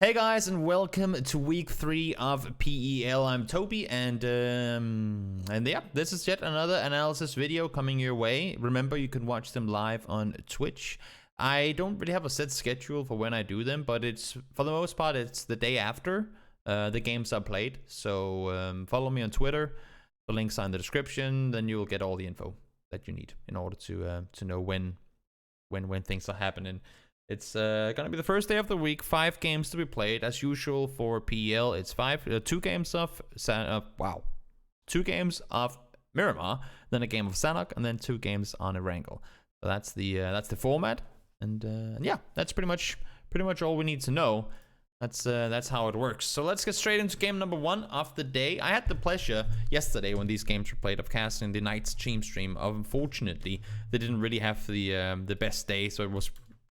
Hey guys, and welcome to week 3 of PEL. I'm Toby, and yeah, this is yet another analysis video coming your way. Remember, you can watch them live on Twitch. I don't really have a set schedule for when I do them, but it's for the most part it's the day after the games are played. So follow me on Twitter. The links are in the description. Then you'll get all the info that you need in order to know when things are happening. It's gonna be the first day of the week. 5 games to be played as usual for PEL. It's 2 games of 2 games of Miramar, then a game of Sanhok, and then 2 games on Erangel. So that's the format, and yeah, that's pretty much all we need to know. That's how it works. So let's get straight into game number 1 of the day. I had the pleasure yesterday when these games were played of casting the Knights team stream. Unfortunately, they didn't really have the best day, so it was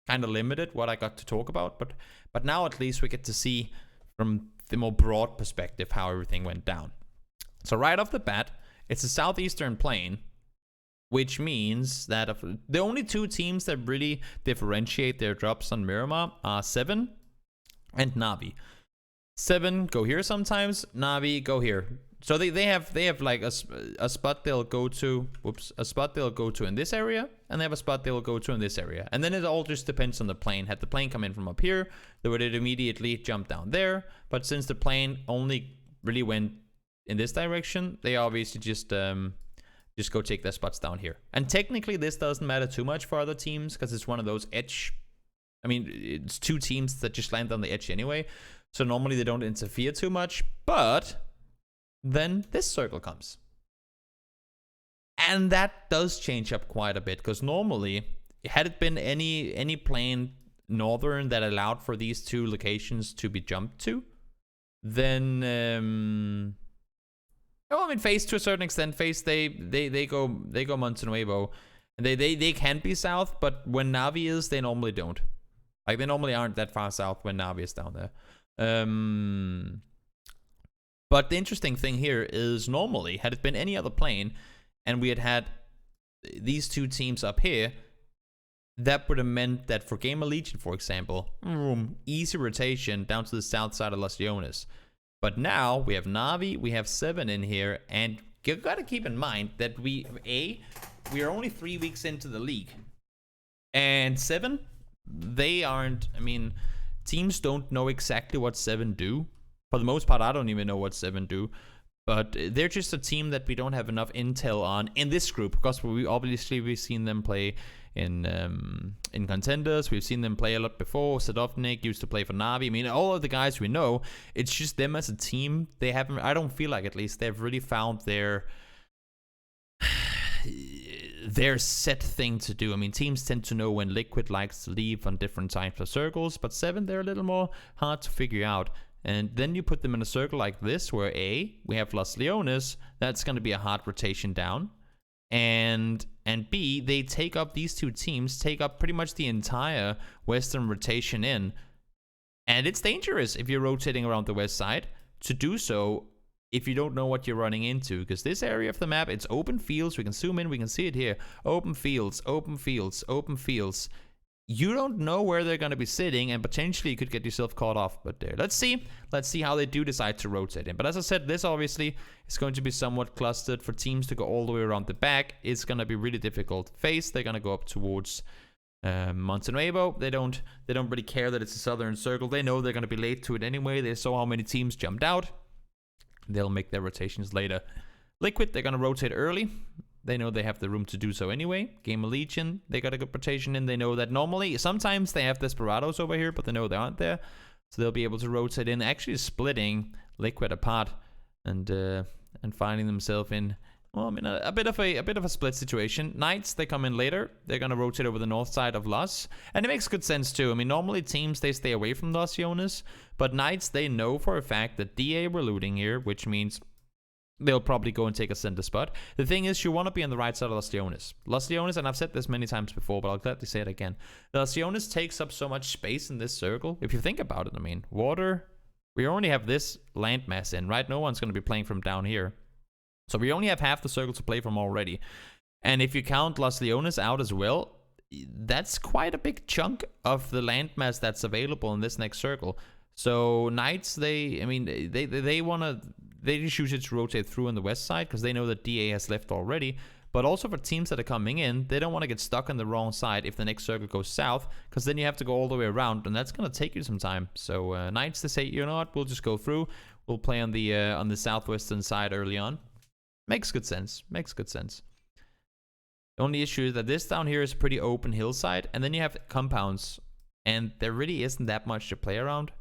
kind of limited what I got to talk about, but now at least we get to see from the more broad perspective how everything went down. So right off the bat, it's a southeastern plane, which means that the only 2 teams that really differentiate their drops on Miramar are 7 and Navi. 7 go here sometimes, Navi go here. So they have like a spot they'll go to, a spot they'll go to in this area, and they have a spot they'll go to in this area. And then it all just depends on the plane. Had the plane come in from up here, they would immediately jump down there. But since the plane only really went in this direction, they obviously just go take their spots down here. And technically this doesn't matter too much for other teams because it's one of those edge. I mean, it's 2 teams that just land on the edge anyway. So normally they don't interfere too much, but then this circle comes. And that does change up quite a bit, because normally, had it been any plane northern that allowed for these 2 locations to be jumped to, then I mean, Phase to a certain extent, Phase they go Montenuevo, and they can be south, but when Navi is, they normally don't. Like, they normally aren't that far south when Navi is down there. But the interesting thing here is normally, had it been any other plane, and we had these 2 teams up here, that would have meant that for Game of Legion, for example, easy rotation down to the south side of Los Leones. But now we have Navi, we have 7 in here, and you gotta keep in mind that we are only 3 weeks into the league, and 7, they aren't. I mean, teams don't know exactly what 7 do. For the most part, I don't even know what 7 do, but they're just a team that we don't have enough intel on in this group, because we've seen them play in contenders. We've seen them play a lot before. Sadovnik used to play for Navi. I mean, all of the guys we know, it's just them as a team. They haven't. I don't feel like, at least, they've really found their set thing to do. I mean, teams tend to know when Liquid likes to leave on different types of circles, but 7, they're a little more hard to figure out. And then you put them in a circle like this, where we have Los Leones. That's going to be a hard rotation down. And B, they take up, these 2 teams take up pretty much the entire western rotation in. And it's dangerous if you're rotating around the west side to do so if you don't know what you're running into. Because this area of the map, it's open fields. We can zoom in, we can see it here. Open fields, open fields, open fields. You don't know where they're going to be sitting, and potentially you could get yourself caught off. But there, let's see how they do decide to rotate in. But as I said, this obviously is going to be somewhat clustered. For teams to go all the way around the back, it's going to be really difficult. Phase, they're going to go up towards Montenuevo. They don't really care that it's a southern circle. They know they're going to be late to it anyway. They saw how many teams jumped out. They'll make their rotations later. Liquid, they're going to rotate early. They know they have the room to do so anyway. Game of Legion, they got a good rotation in. They know that normally, sometimes they have Desperados over here, but they know they aren't there. So they'll be able to rotate in, actually splitting Liquid apart and finding themselves in, well, I mean, a bit of a split situation. Knights, they come in later. They're going to rotate over the north side of Los. And it makes good sense too. I mean, normally teams, they stay away from Los Leones, but Knights, they know for a fact that DA were looting here, which means they'll probably go and take a center spot. The thing is, you want to be on the right side of Los Leones. Los Leones, and I've said this many times before, but I'll gladly say it again. Los Leones takes up so much space in this circle. If you think about it, I mean, water, we only have this landmass in, right? No one's going to be playing from down here. So we only have half the circle to play from already. And if you count Los Leones out as well, that's quite a big chunk of the landmass that's available in this next circle. So Knights, they just use it to rotate through on the west side because they know that DA has left already. But also for teams that are coming in, they don't want to get stuck on the wrong side if the next circle goes south, because then you have to go all the way around, and that's going to take you some time. So Knights, they say, you know what, we'll just go through. We'll play on the southwestern side early on. Makes good sense. Makes good sense. The only issue is that this down here is a pretty open hillside, and then you have compounds, and there really isn't that much to play around.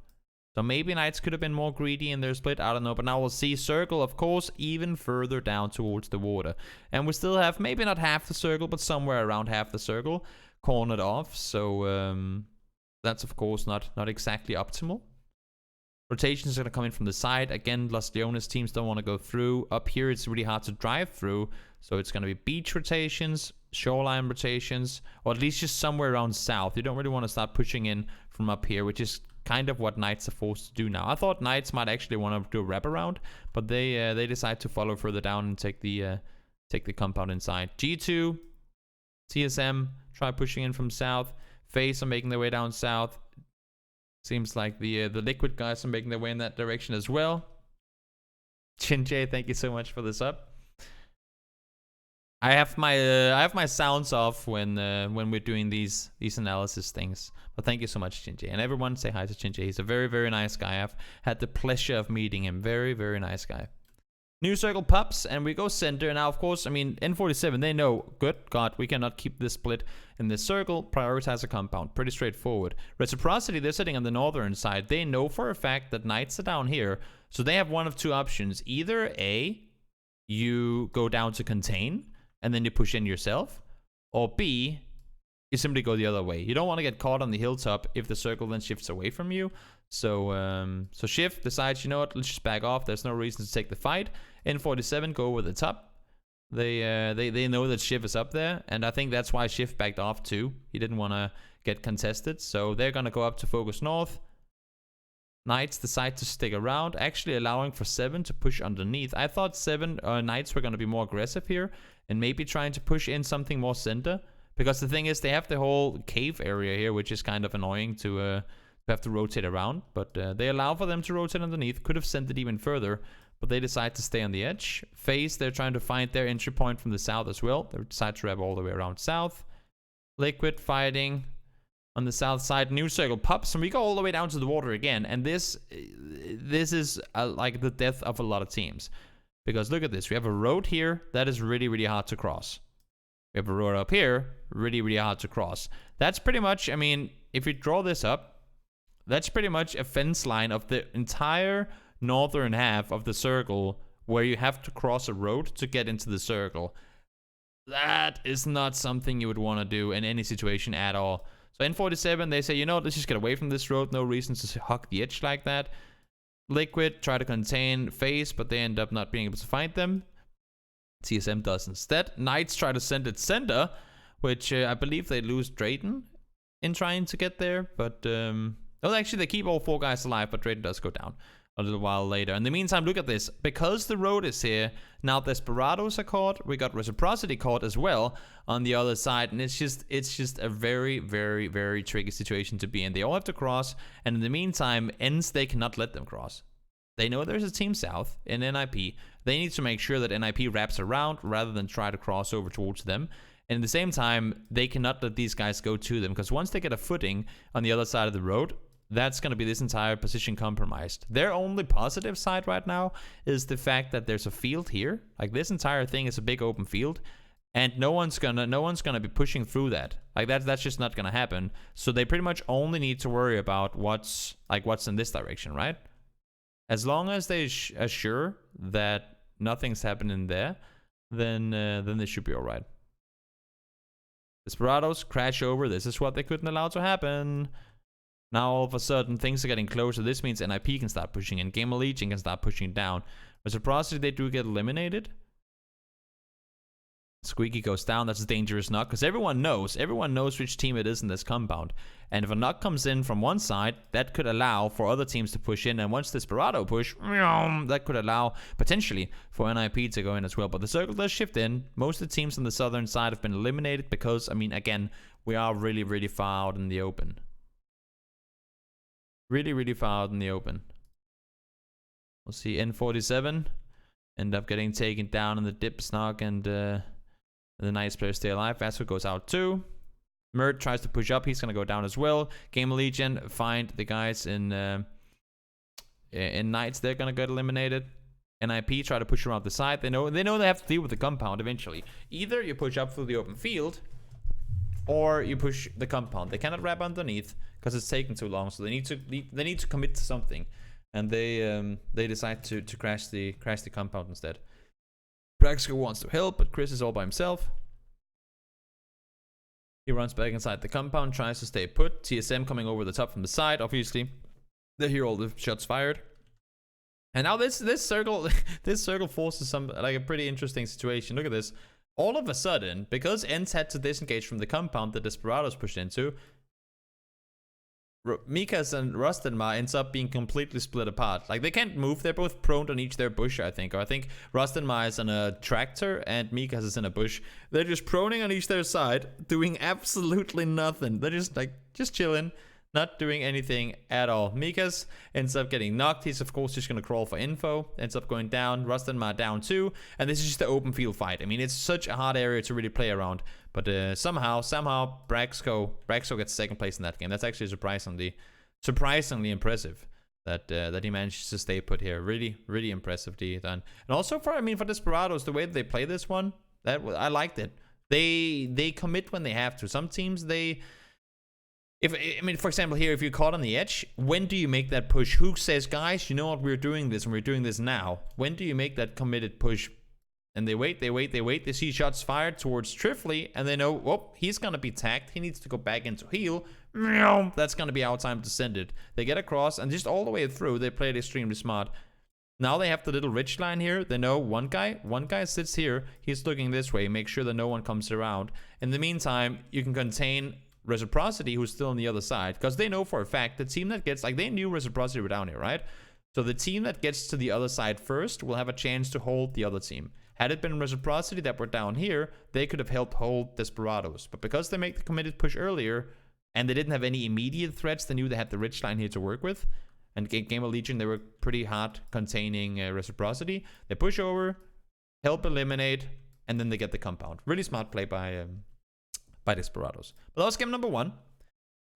So maybe Knights could have been more greedy in their split, I don't know. But now we'll see circle, of course, even further down towards the water. And we still have maybe not half the circle, but somewhere around half the circle cornered off. So that's, of course, not exactly optimal. Rotations are going to come in from the side. Again, Los Leones teams don't want to go through. Up here, it's really hard to drive through. So it's going to be beach rotations, shoreline rotations, or at least just somewhere around south. You don't really want to start pushing in from up here, which is kind of what Knights are forced to do now. I thought Knights might actually want to do a wraparound, but they decide to follow further down and take the compound inside. G2, TSM try pushing in from south. FaZe are making their way down south. Seems like the Liquid guys are making their way in that direction as well. Chinjay, thank you so much for this up. I have my sounds off when we're doing these analysis things. But thank you so much, Chinjay. And everyone say hi to Chinjay. He's a very, very nice guy. I've had the pleasure of meeting him. Very, very nice guy. New circle pops, and we go center. Now, of course, I mean, N47, they know, good God, we cannot keep this split in this circle. Prioritize a compound. Pretty straightforward. Reciprocity, they're sitting on the northern side. They know for a fact that Knights are down here. So they have one of two options. Either A, you go down to contain, and then you push in yourself. Or B, you simply go the other way. You don't want to get caught on the hilltop if the circle then shifts away from you. So Shift decides, you know what, let's just back off. There's no reason to take the fight. N47 go over the top. They know that Shift is up there, and I think that's why Shift backed off too. He didn't want to get contested, so they're gonna go up to focus north. Knights decide to stick around, actually allowing for 7 to push underneath. I thought Knights were gonna be more aggressive here and maybe trying to push in something more center, because the thing is they have the whole cave area here, which is kind of annoying to have to rotate around, but they allow for them to rotate underneath. Could have sent it even further, but they decide to stay on the edge. FaZe, they're trying to find their entry point from the south as well. They decide to wrap all the way around south. Liquid fighting on the south side. New circle pops, and we go all the way down to the water again. And this is like the death of a lot of teams, because look at this. We have a road here that is really, really hard to cross. We have a road up here, really, really hard to cross. That's pretty much, I mean, if we draw this up, that's pretty much a fence line of the entire northern half of the circle where you have to cross a road to get into the circle. That is not something you would want to do in any situation at all. So N47, they say, you know, let's just get away from this road. No reason to hug the edge like that. Liquid try to contain FaZe, but they end up not being able to find them. TSM does instead. Knights try to send it center, which I believe they lose Drayton in trying to get there, but well, actually, they keep all 4 guys alive, but Drayton does go down a little while later. In the meantime, look at this. Because the road is here, now Desperados are caught. We got Reciprocity caught as well on the other side. And it's just a very, very, very tricky situation to be in. They all have to cross. And in the meantime, Ends, they cannot let them cross. They know there's a team south in NIP. They need to make sure that NIP wraps around rather than try to cross over towards them. And at the same time, they cannot let these guys go to them, because once they get a footing on the other side of the road, that's going to be this entire position compromised. Their only positive side right now is the fact that there's a field here. Like, this entire thing is a big open field, and no one's gonna be pushing through that. Like, that's just not gonna happen. So they pretty much only need to worry about what's in this direction, right? As long as they are sure that nothing's happening there, then they should be all right. Desperados crash over. This is what they couldn't allow to happen. Now all of a sudden things are getting closer. This means NIP can start pushing in. Gamer Legion can start pushing down. Reciprocity, they do get eliminated. Squeaky goes down. That's a dangerous knock, because everyone knows which team it is in this compound. And if a knock comes in from one side, that could allow for other teams to push in. And once Desperado push, that could allow potentially for NIP to go in as well. But the circle does shift in. Most of the teams on the southern side have been eliminated because, I mean, again, we are really, really far out in the open. Really, really far out in the open. We'll see N47 end up getting taken down in the dip. Sanhok and the nice players stay alive. Vasco goes out too. Mert tries to push up. He's gonna go down as well. Game Legion find the guys in Knights. They're gonna get eliminated. NIP try to push around the side. They know they have to deal with the compound eventually. Either you push up through the open field, or you push the compound. They cannot wrap underneath because it's taking too long. So they need to commit to something, and they decide to crash the compound instead. Braxco wants to help, but Chris is all by himself. He runs back inside the compound, tries to stay put. TSM coming over the top from the side. Obviously, they hear all the shots fired. And now this circle forces some like a pretty interesting situation. Look at this. All of a sudden, because Ents had to disengage from the compound that Desperados pushed into, Mikas and Rustenmar ends up being completely split apart. Like, they can't move. They're both prone on each their bush, I think. Or I think Rustenmar is on a tractor and Mikas is in a bush. They're just proning on each their side, doing absolutely nothing. They're just chilling. Not doing anything at all. Mikas ends up getting knocked. He's, of course, just going to crawl for info. Ends up going down. Rustenmar down too. And this is just an open field fight. I mean, it's such a hard area to really play around. But somehow, Braxco gets second place in that game. That's actually surprisingly impressive that he managed to stay put here. Really, really impressively done. And also for Desperados, the way that they play this one, I liked it. They commit when they have to. Some teams, for example, here, if you're caught on the edge, when do you make that push? Who says, guys, you know what, we're doing this, and we're doing this now? When do you make that committed push? And they wait. They see shots fired towards Trifley, and they know, whoop, he's going to be tagged. He needs to go back into heal. That's going to be our time to send it. They get across, and just all the way through, they played extremely smart. Now they have the little ridge line here. They know one guy sits here. He's looking this way. Make sure that no one comes around. In the meantime, you can contain Reciprocity, who's still on the other side, because they know for a fact the team that gets, like, they knew Reciprocity were down here, right? So the team that gets to the other side first will have a chance to hold the other team. Had it been Reciprocity that were down here, they could have helped hold Desperados. But because they make the committed push earlier, and they didn't have any immediate threats, they knew they had the ridge line here to work with. And Game of Legion, they were pretty hard containing Reciprocity. They push over, help eliminate, and then they get the compound. Really smart play by Desperados. But that was game number one.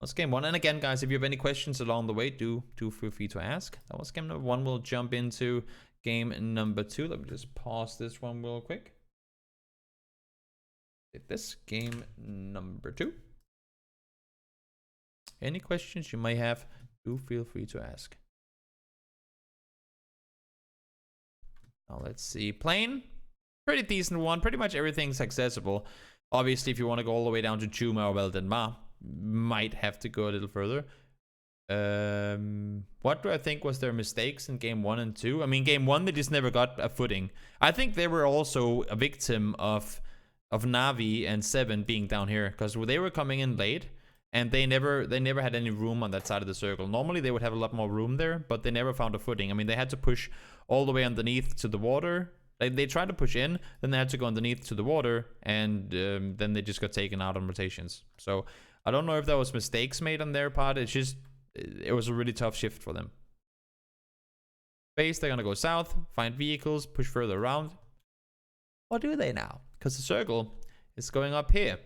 That's game one. And again, guys, if you have any questions along the way, do feel free to ask. That was game number one. We'll jump into game number two. Let me just pause this one real quick. This game number two. Any questions you may have, do feel free to ask. Now let's see. Plane. Pretty decent one. Pretty much everything's accessible. Obviously, if you want to go all the way down to Chuma or Veldenma, might have to go a little further. What do I think was their mistakes in game 1 and 2? I mean, game 1, they just never got a footing. I think they were also a victim of Navi and Seven being down here, because they were coming in late, and they never had any room on that side of the circle. Normally, they would have a lot more room there, but they never found a footing. I mean, they had to push all the way underneath to the water. They tried to push in, then they had to go underneath to the water, and then they just got taken out on rotations. So I don't know if that was mistakes made on their part. It's just, it was a really tough shift for them. Base, they're gonna go south, find vehicles, push further around. What do they now? Because the circle is going up here.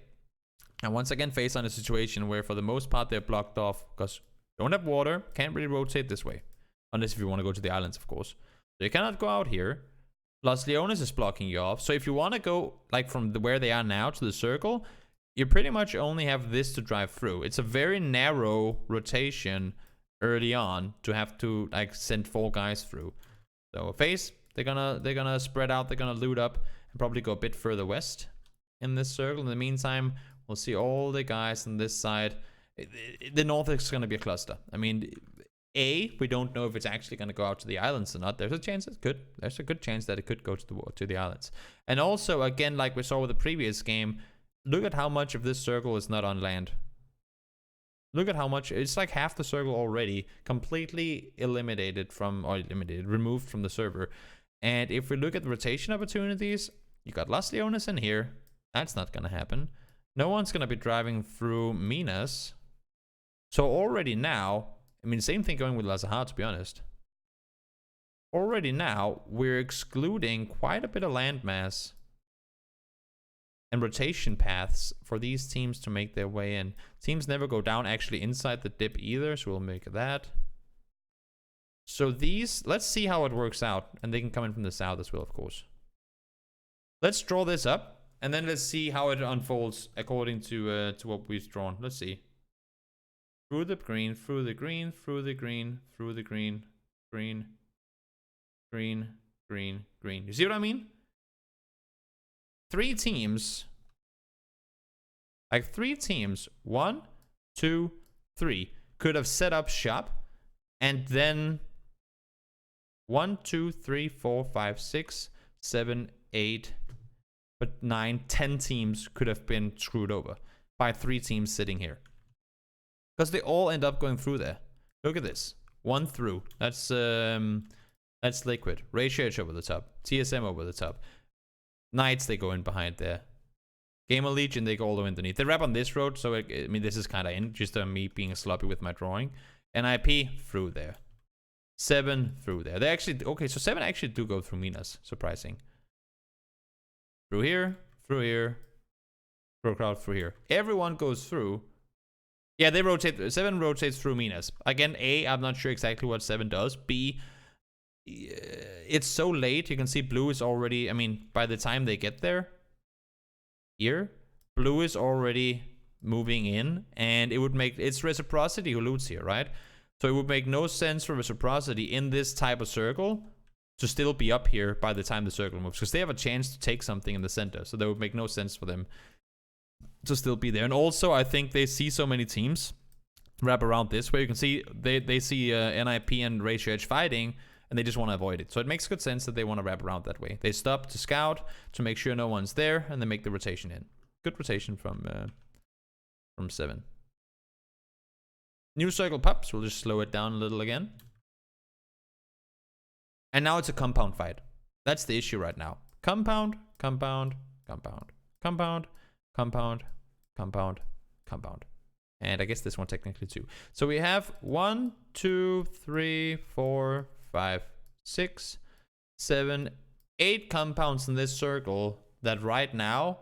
And once again, face on a situation where for the most part they're blocked off because don't have water, can't really rotate this way. Unless if you want to go to the islands, of course. So you cannot go out here. Los Leones is blocking you off. So if you want to go like from where they are now to the circle, you pretty much only have this to drive through. It's a very narrow rotation early on to have to like send 4 guys through. So face, they're gonna spread out, they're gonna loot up and probably go a bit further west in this circle. In the meantime, we'll see all the guys on this side. The north is gonna be a cluster. I mean, we don't know if it's actually going to go out to the islands or not. There's a chance it could. There's a good chance that it could go to the islands. And also, again, like we saw with the previous game, look at how much of this circle is not on land. Look at how much. It's like half the circle already completely removed from the server. And if we look at the rotation opportunities, you got Las Leones in here. That's not going to happen. No one's going to be driving through Minas. So already now, I mean, same thing going with Lazahar, to be honest. Already now, we're excluding quite a bit of landmass and rotation paths for these teams to make their way in. Teams never go down actually inside the dip either, so we'll make that. So these, let's see how it works out. And they can come in from the south as well, of course. Let's draw this up, and then let's see how it unfolds according to what we've drawn. Let's see. Through the green, through the green, through the green, through the green, green, green, green, green. You see what I mean? 3 teams. Like 3 teams. 1, 2, 3. Could have set up shop. And then 1, 2, 3, 4, 5, 6, 7, 8. But 9, 10 teams could have been screwed over by 3 teams sitting here. Because they all end up going through there. Look at this. 1 through. That's Liquid. Ratio H over the top. TSM over the top. Knights, they go in behind there. Gamer Legion, they go all the way underneath. They wrap on this road, so I mean, this is kind of in. Just me being sloppy with my drawing. NIP, through there. 7, through there. They actually... Okay, so 7 actually do go through Minas. Surprising. Through here. Through here. Through crowd, through here. Everyone goes through. Yeah, they rotate. 7 rotates through Minas. Again, A, I'm not sure exactly what 7 does. B... It's so late. You can see blue is already, I mean, by the time they get there, here, blue is already moving in, and it would make, it's reciprocity who loots here, right? So it would make no sense for reciprocity in this type of circle to still be up here by the time the circle moves, because they have a chance to take something in the center. So that would make no sense for them to still be there. And also, I think they see so many teams wrap around this, where you can see they see NIP and Ratio Edge fighting, and they just want to avoid it. So it makes good sense that they want to wrap around that way. They stop to scout to make sure no one's there, and they make the rotation in. Good rotation from 7. New circle pops. We'll just slow it down a little again. And now it's a compound fight. That's the issue right now. Compound, compound, compound, compound, compound, compound, compound. And I guess this one technically too. So we have 1, 2, 3, 4, 5, 6, 7, 8 compounds in this circle that right now,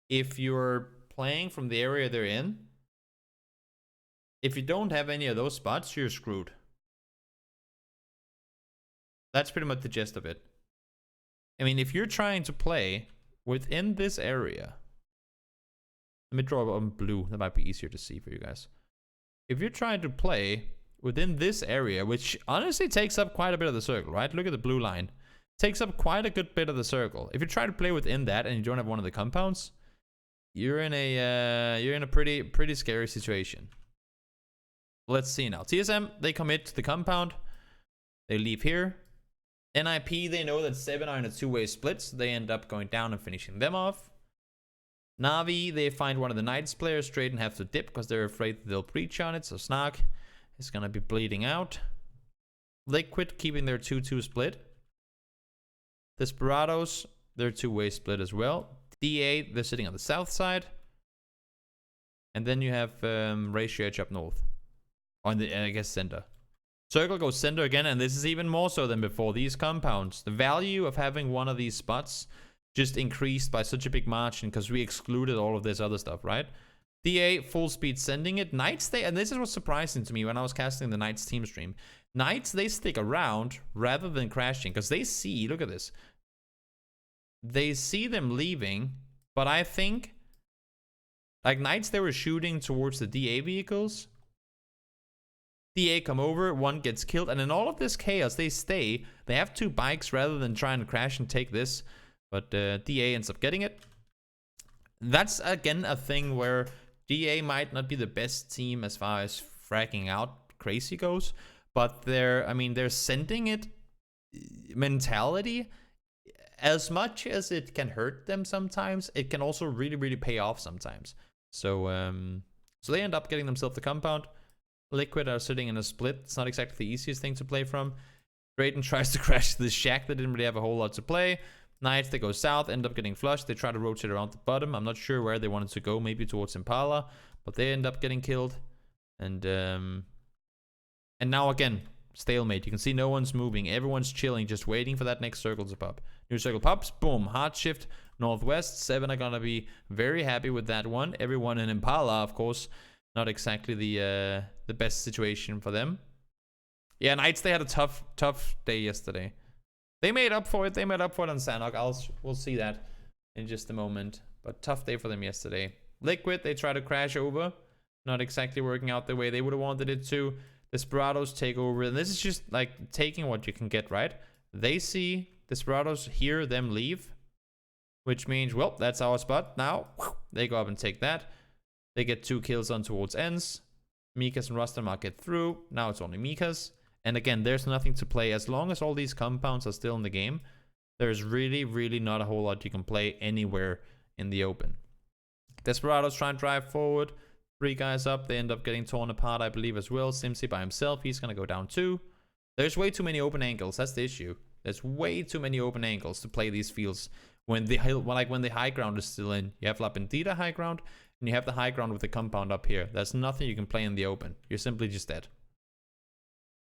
if you're playing from the area they're in, if you don't have any of those spots, you're screwed. That's pretty much the gist of it. I mean, if you're trying to play within this area, let me draw on blue. That might be easier to see for you guys. If you're trying to play within this area, which honestly takes up quite a bit of the circle, right? Look at the blue line. Takes up quite a good bit of the circle. If you try to play within that and you don't have one of the compounds, you're in a pretty scary situation. Let's see now. TSM, they commit to the compound. They leave here. NIP, they know that 7 are in a 2-way split, so they end up going down and finishing them off. Navi, they find one of the Knights players straight and have to dip because they're afraid that they'll breach on it, so Sanhok is going to be bleeding out. Liquid keeping their 2-2 split. Desperados, they're 2-way split as well. D8, they're sitting on the south side. And then you have Ratio Edge up north. On the, I guess, center. Circle goes center again, and this is even more so than before. These compounds, the value of having one of these spots just increased by such a big margin because we excluded all of this other stuff, right? DA, full speed sending it. Knights, they, and this is what's surprising to me when I was casting the Knights team stream. Knights, they stick around rather than crashing because they see, look at this. They see them leaving, but I think, like Knights, they were shooting towards the DA vehicles. DA come over, one gets killed, and in all of this chaos, they stay. They have 2 bikes rather than trying to crash and take this, but DA ends up getting it. That's, again, a thing where DA might not be the best team as far as fracking out crazy goes, but they're sending it mentality. As much as it can hurt them sometimes, it can also really, really pay off sometimes. So, so they end up getting themselves the compound. Liquid are sitting in a split. It's not exactly the easiest thing to play from. Drayton tries to crash this shack that didn't really have a whole lot to play. Knights, they go south, end up getting flushed. They try to rotate around the bottom. I'm not sure where they wanted to go, maybe towards Impala, but they end up getting killed. And And now again, stalemate. You can see no one's moving. Everyone's chilling, just waiting for that next circle to pop. New circle pops. Boom. Hard shift northwest. 7 are gonna be very happy with that one. Everyone in Impala, of course, not exactly the best situation for them. Yeah, Knights, they had a tough day yesterday. They made up for it. They made up for it on Sanhok. We'll see that in just a moment. But tough day for them yesterday. Liquid, they try to crash over. Not exactly working out the way they would have wanted it to. Desperados take over. And this is just like taking what you can get, right? They see Desperados hear them leave. Which means, well, that's our spot. Now, they go up and take that. They get 2 kills on towards ends. Mikas and Rastamark get through. Now it's only Mikas. And again, there's nothing to play. As long as all these compounds are still in the game, there's really not a whole lot you can play anywhere in the open. Desperados try and drive forward. 3 guys up. They end up getting torn apart, I believe, as well. Simsi by himself. He's going to go down too. There's way too many open angles. That's the issue. There's way too many open angles to play these fields. When the high ground is still in. You have La Bendita high ground, and you have the high ground with the compound up here. There's nothing you can play in the open. You're simply just dead.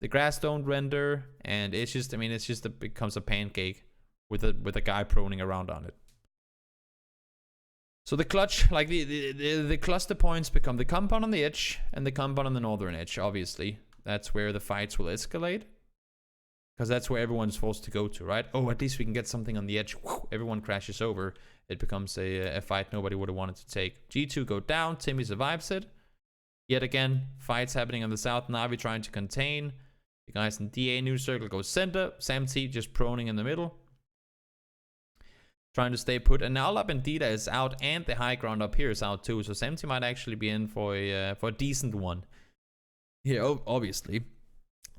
The grass don't render, and it's just, I mean, it's just it becomes a pancake with a guy proning around on it. So the clutch, like the cluster points become the compound on the edge and the compound on the northern edge, obviously. That's where the fights will escalate. Because that's where everyone's forced to go to, right? Oh, at least we can get something on the edge. Whew, everyone crashes over. It becomes a fight nobody would have wanted to take. G2 go down. Timmy survives it. Yet again, fights happening on the south. Navi trying to contain. The guys in DA new circle go center. Sam T just proning in the middle. Trying to stay put. And now La Bendita is out. And the high ground up here is out too. So Sam T might actually be in for a decent one. Yeah, obviously.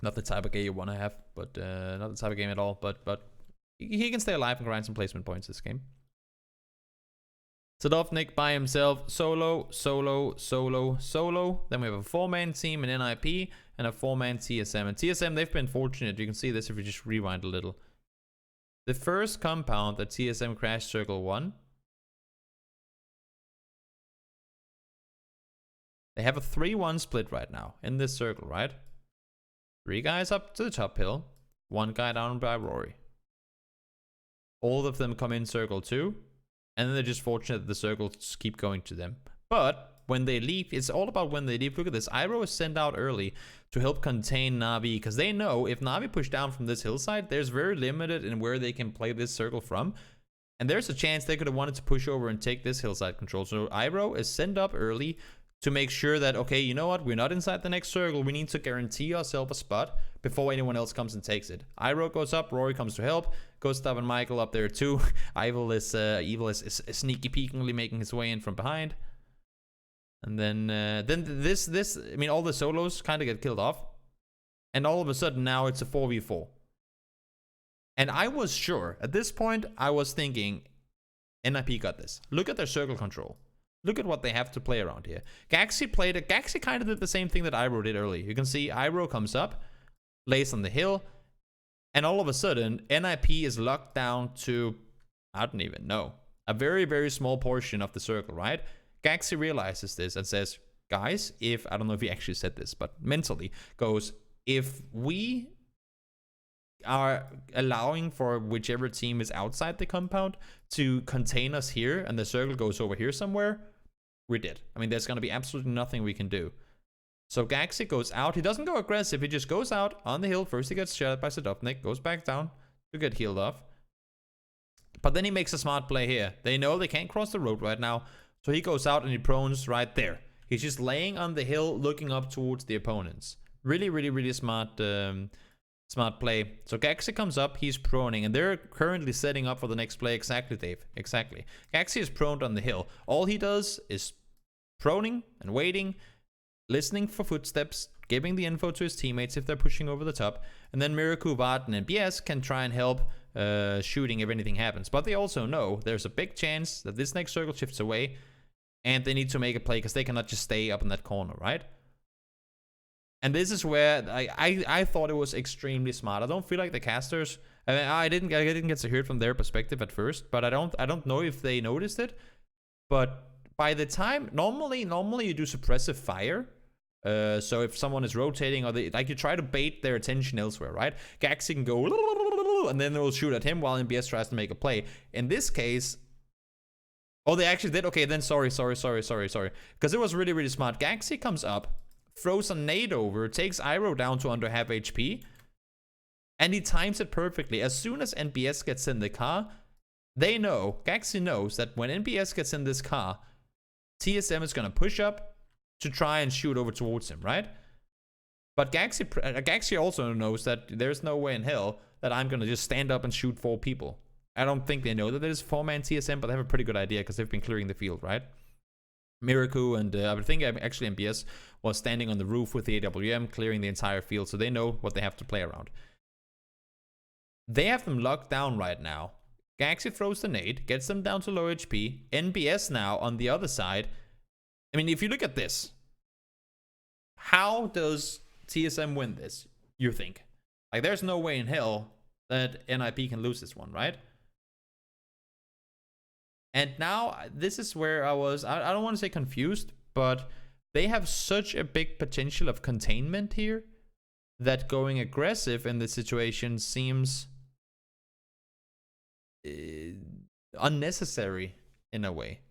Not the type of game you want to have, but not the type of game at all. But he can stay alive and grind some placement points this game. Sadovnik by himself, solo. Then we have a 4-man team in NIP and a 4-man TSM. And TSM, they've been fortunate. You can see this if you just rewind a little. The first compound that TSM crashed circle 1. They have a 3-1 split right now in this circle, right? 3 guys up to the top hill, 1 guy down by Rory. All of them come in circle 2, and then they're just fortunate that the circles keep going to them. But when they leave, it's all about when they leave. Look at this. Iroh is sent out early to help contain Na'Vi, because they know if Na'Vi push down from this hillside, there's very limited in where they can play this circle from. And there's a chance they could have wanted to push over and take this hillside control. So Iroh is sent up early to make sure that, okay, you know what, we're not inside the next circle. We need to guarantee ourselves a spot before anyone else comes and takes it. Iroh goes up, Rory comes to help, Gustav and Michael up there too. Evil is sneaky peekingly making his way in from behind. And then this, I mean, all the solos kind of get killed off. And all of a sudden now it's a 4v4. And I was sure, at this point, I was thinking, NIP got this. Look at their circle control. Look at what they have to play around here. Gaxi kind of did the same thing that Iroh did early. You can see Iroh comes up, lays on the hill, and all of a sudden, NIP is locked down to, I don't even know, a very small portion of the circle, right? Gaxi realizes this and says, guys, I don't know if he actually said this, but mentally goes, if we are allowing for whichever team is outside the compound to contain us here and the circle goes over here somewhere, we're dead. I mean, there's going to be absolutely nothing we can do. So Gaxi goes out. He doesn't go aggressive. He just goes out on the hill. First he gets shot by Sadovnik, goes back down to get healed off. But then he makes a smart play here. They know they can't cross the road right now. So he goes out and he prones right there. He's just laying on the hill looking up towards the opponents. Really smart smart play. So Gaxi comes up, he's proning, and they're currently setting up for the next play. Exactly, Dave. Exactly. Gaxi is proned on the hill. All he does is proning and waiting, listening for footsteps, giving the info to his teammates if they're pushing over the top, and then Miraku, Vartan, and BS can try and help shooting if anything happens. But they also know there's a big chance that this next circle shifts away, and they need to make a play because they cannot just stay up in that corner, right? And this is where I thought it was extremely smart. I don't feel like the casters, I didn't get to hear it from their perspective at first, but I don't know if they noticed it. But by the time normally you do suppressive fire So if someone is rotating or they like, you try to bait their attention elsewhere, right? Gaxi can go and then they'll shoot at him while MBS tries to make a play. In this case, oh, they actually did. Okay, then sorry. Because it was really, really smart. Gaxi comes up, throws a nade over, takes Iroh down to under half HP, and he times it perfectly. As soon as NBS gets in the car, they know, Gaxi knows that when NBS gets in this car, TSM is going to push up to try and shoot over towards him, right? But Gaxi also knows that there's no way in hell that I'm going to just stand up and shoot 4 people. I don't think they know that there's 4-man TSM, but they have a pretty good idea because they've been clearing the field, right? Miraku and I think actually MBS was standing on the roof with the AWM, clearing the entire field, so they know what they have to play around. They have them locked down right now. Gaxi throws the nade, gets them down to low HP. NBS now on the other side. I mean, if you look at this, how does TSM win this, you think? Like, there's no way in hell that NIP can lose this one, right? And now, this is where I don't want to say confused, but they have such a big potential of containment here that going aggressive in this situation seems unnecessary in a way.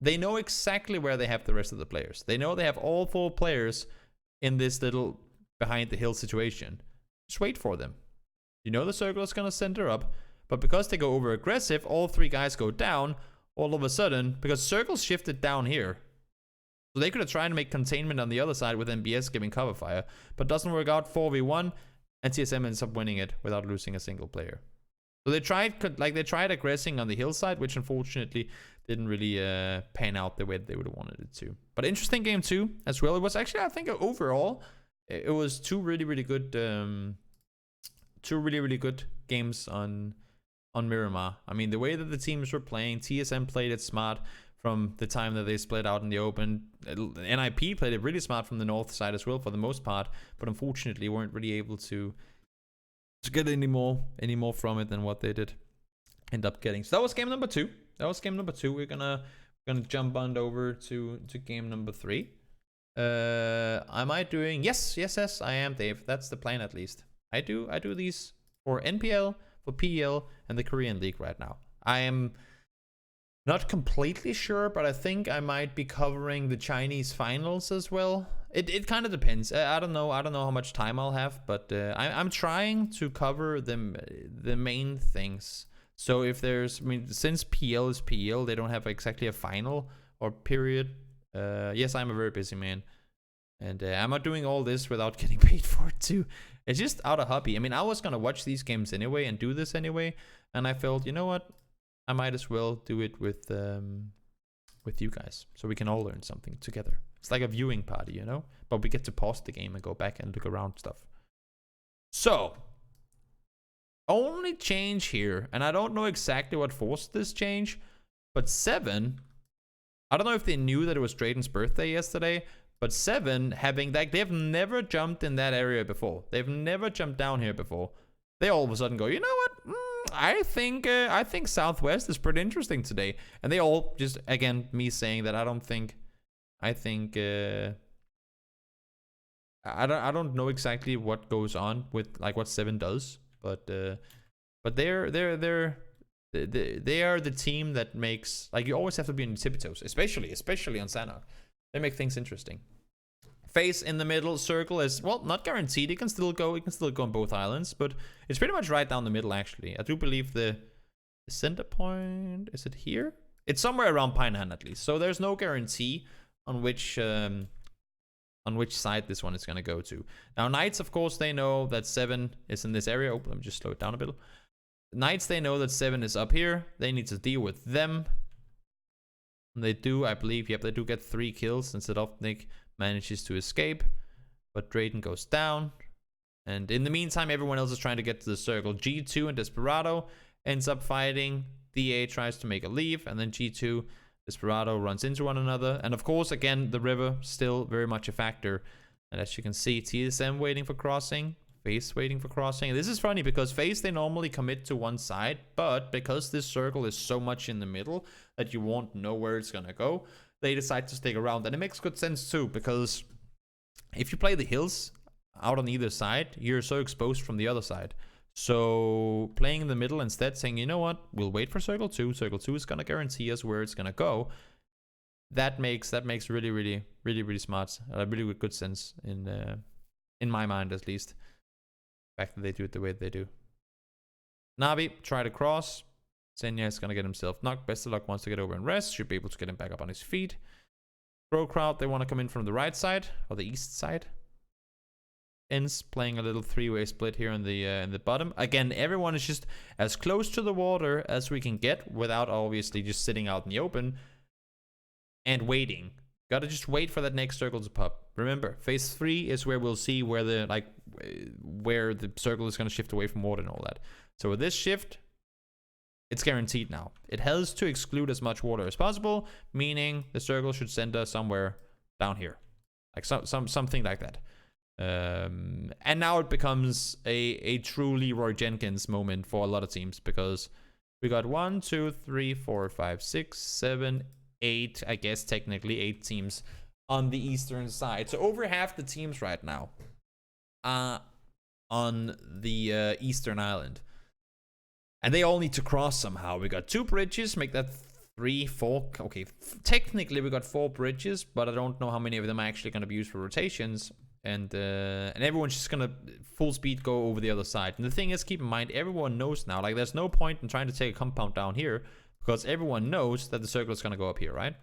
They know exactly where they have the rest of the players. They know they have all 4 players in this little behind the hill situation. Just wait for them. You know the circle is going to center up, but because they go over aggressive, all 3 guys go down all of a sudden, because circles shifted down here. So they could have tried to make containment on the other side with MBS giving cover fire, but doesn't work out. 4v1, and TSM ends up winning it without losing a single player. So they tried aggressing on the hillside, which unfortunately didn't really pan out the way they would have wanted it to. But interesting game 2 as well. It was actually, I think, overall, it was 2 really, really good, 2 really, really good games on Miramar. I mean, the way that the teams were playing, TSM played it smart from the time that they split out in the open. NIP played it really smart from the north side as well for the most part, but unfortunately weren't really able to get any more from it than what they did end up getting. So that was game number 2. We're gonna jump on over to game number 3. Am I doing? Yes, I am, Dave. That's the plan, at least. I do these for NPL, for PEL, and the Korean League right now. I am not completely sure, but I think I might be covering the Chinese finals as well. It kind of depends. I don't know how much time I'll have, but I'm trying to cover the main things. So if there's, I mean, since PL is PL, they don't have exactly a final or period. Yes, I'm a very busy man, and I'm not doing all this without getting paid for it too. It's just out of hobby. I mean, I was gonna watch these games anyway and do this anyway, and I felt, you know what, I might as well do it with you guys, so we can all learn something together. It's like a viewing party, you know? But we get to pause the game and go back and look around stuff. So, only change here, and I don't know exactly what forced this change, but 7, I don't know if they knew that it was Drayden's birthday yesterday, but 7 having that, they've never jumped in that area before. They've never jumped down here before. They all of a sudden go, you know what? I think Southwest is pretty interesting today. And they all just, again, me saying that I don't know exactly what goes on with like what 7 does, but they are the team that makes, like, you always have to be on your tippy toes, especially on Sanhok. They make things interesting. Face in the middle, circle is, well, not guaranteed. It can still go on both islands, but it's pretty much right down the middle actually. I do believe the center point, is it here? It's somewhere around Pinehan at least. So there's no guarantee on which side this one is going to go to. Now, Knights, of course, they know that 7 is in this area. Oh, let me just slow it down a bit. Knights, they know that 7 is up here. They need to deal with them. And they do, I believe, yep, they do get 3 kills instead of Nick manages to escape. But Drayden goes down. And in the meantime, everyone else is trying to get to the circle. G2 and Desperado ends up fighting. DA tries to make a leave, and then G2, Desperado runs into one another. And of course, again, the river still very much a factor. And as you can see, TSM waiting for crossing, FaZe waiting for crossing. And this is funny because FaZe, they normally commit to one side, but because this circle is so much in the middle that you won't know where it's gonna go, they decide to stick around. And it makes good sense too, because if you play the hills out on either side, you're so exposed from the other side. So playing in the middle instead, saying, you know what, we'll wait for circle 2. Circle 2 is gonna guarantee us where it's gonna go. That makes really smart, really good sense in my mind, at least. The fact that they do it the way they do. Navi, try to cross. Senya is gonna get himself knocked. Best of luck wants to get over and rest. Should be able to get him back up on his feet. Pro crowd, they want to come in from the right side or the east side. Ends playing a little three-way split here in the bottom. Again, everyone is just as close to the water as we can get without obviously just sitting out in the open and waiting. Gotta just wait for that next circle to pop. Remember, phase 3 is where we'll see where the circle is gonna shift away from water and all that. So with this shift, it's guaranteed now. It has to exclude as much water as possible, meaning the circle should send us somewhere down here, like something like that. And now it becomes a true Leroy Jenkins moment for a lot of teams, because we got 1, 2, 3, 4, 5, 6, 7, 8, I guess technically 8 teams on the eastern side. So over half the teams right now are on the eastern island. And they all need to cross somehow. We got 2 bridges, make that 3, 4. Okay, technically we got 4 bridges, but I don't know how many of them are actually going to be used for rotations. And everyone's just going to full speed go over the other side. And the thing is, keep in mind, everyone knows now. Like, there's no point in trying to take a compound down here, because everyone knows that the circle is going to go up here, right?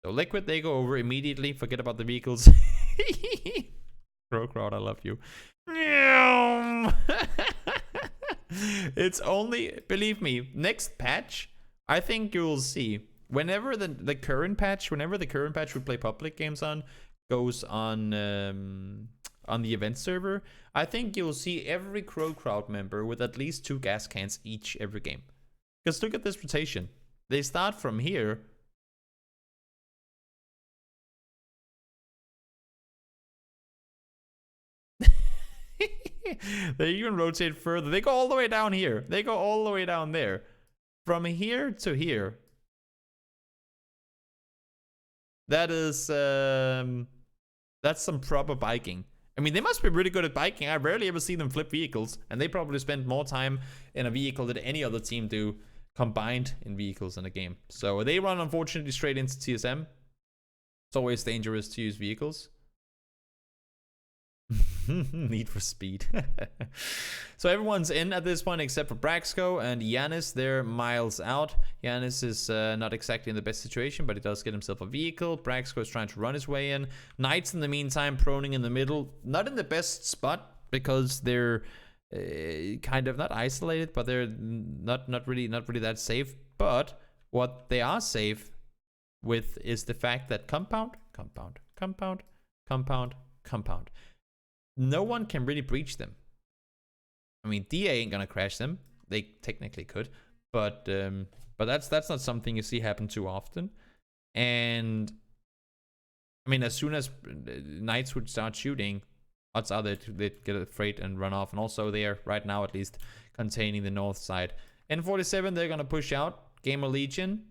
So Liquid, they go over immediately. Forget about the vehicles. Crow crowd, I love you. It's only, believe me, next patch, I think you'll see, whenever the current patch we play public games on goes on the event server, I think you'll see every Crow crowd member with at least 2 gas cans each every game. Because look at this rotation. They start from here. They even rotate further. They go all the way down here. They go all the way down there. From here to here. That is, that's some proper biking. I mean, they must be really good at biking. I rarely ever see them flip vehicles. And they probably spend more time in a vehicle than any other team do combined in vehicles in a game. So they run, unfortunately, straight into TSM. It's always dangerous to use vehicles. Need for speed. So everyone's in at this point except for Braxco and Yanis. They're miles out. Yanis is not exactly in the best situation, but he does get himself a vehicle. Braxco is trying to run his way in. Knights, in the meantime, proning in the middle. Not in the best spot, because they're kind of not isolated, but they're not really that safe. But what they are safe with is the fact that compound. No one can really breach them. I mean, DA ain't gonna crash them. They technically could, but that's not something you see happen too often. And I mean, as soon as Knights would start shooting, odds are they'd get afraid and run off. And also, they are right now at least containing the north side. N47, they're gonna push out. Gamer Legion.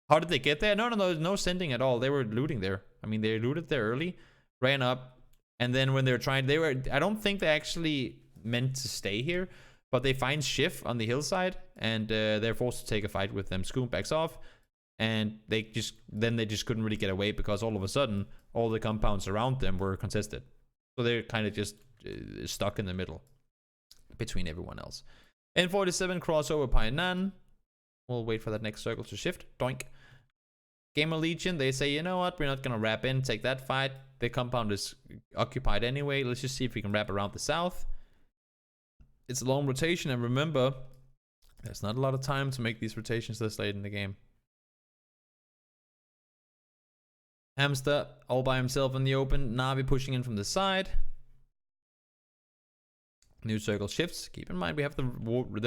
How did they get there? No sending at all. They were looting there. I mean, they looted there early, ran up. And then when they were trying, I don't think they actually meant to stay here, but they find Schiff on the hillside, and they're forced to take a fight with them. Scoom backs off, and they just couldn't really get away, because all of a sudden, all the compounds around them were contested. So they're kind of just stuck in the middle between everyone else. N47 crossover Painan. We'll wait for that next circle to shift. Doink. Gamer Legion, they say, you know what, we're not going to wrap in, take that fight. The compound is occupied anyway. Let's just see if we can wrap around the south. It's a long rotation, and remember, there's not a lot of time to make these rotations this late in the game. Hamster all by himself in the open. Navi pushing in from the side. New circle shifts. Keep in mind we have the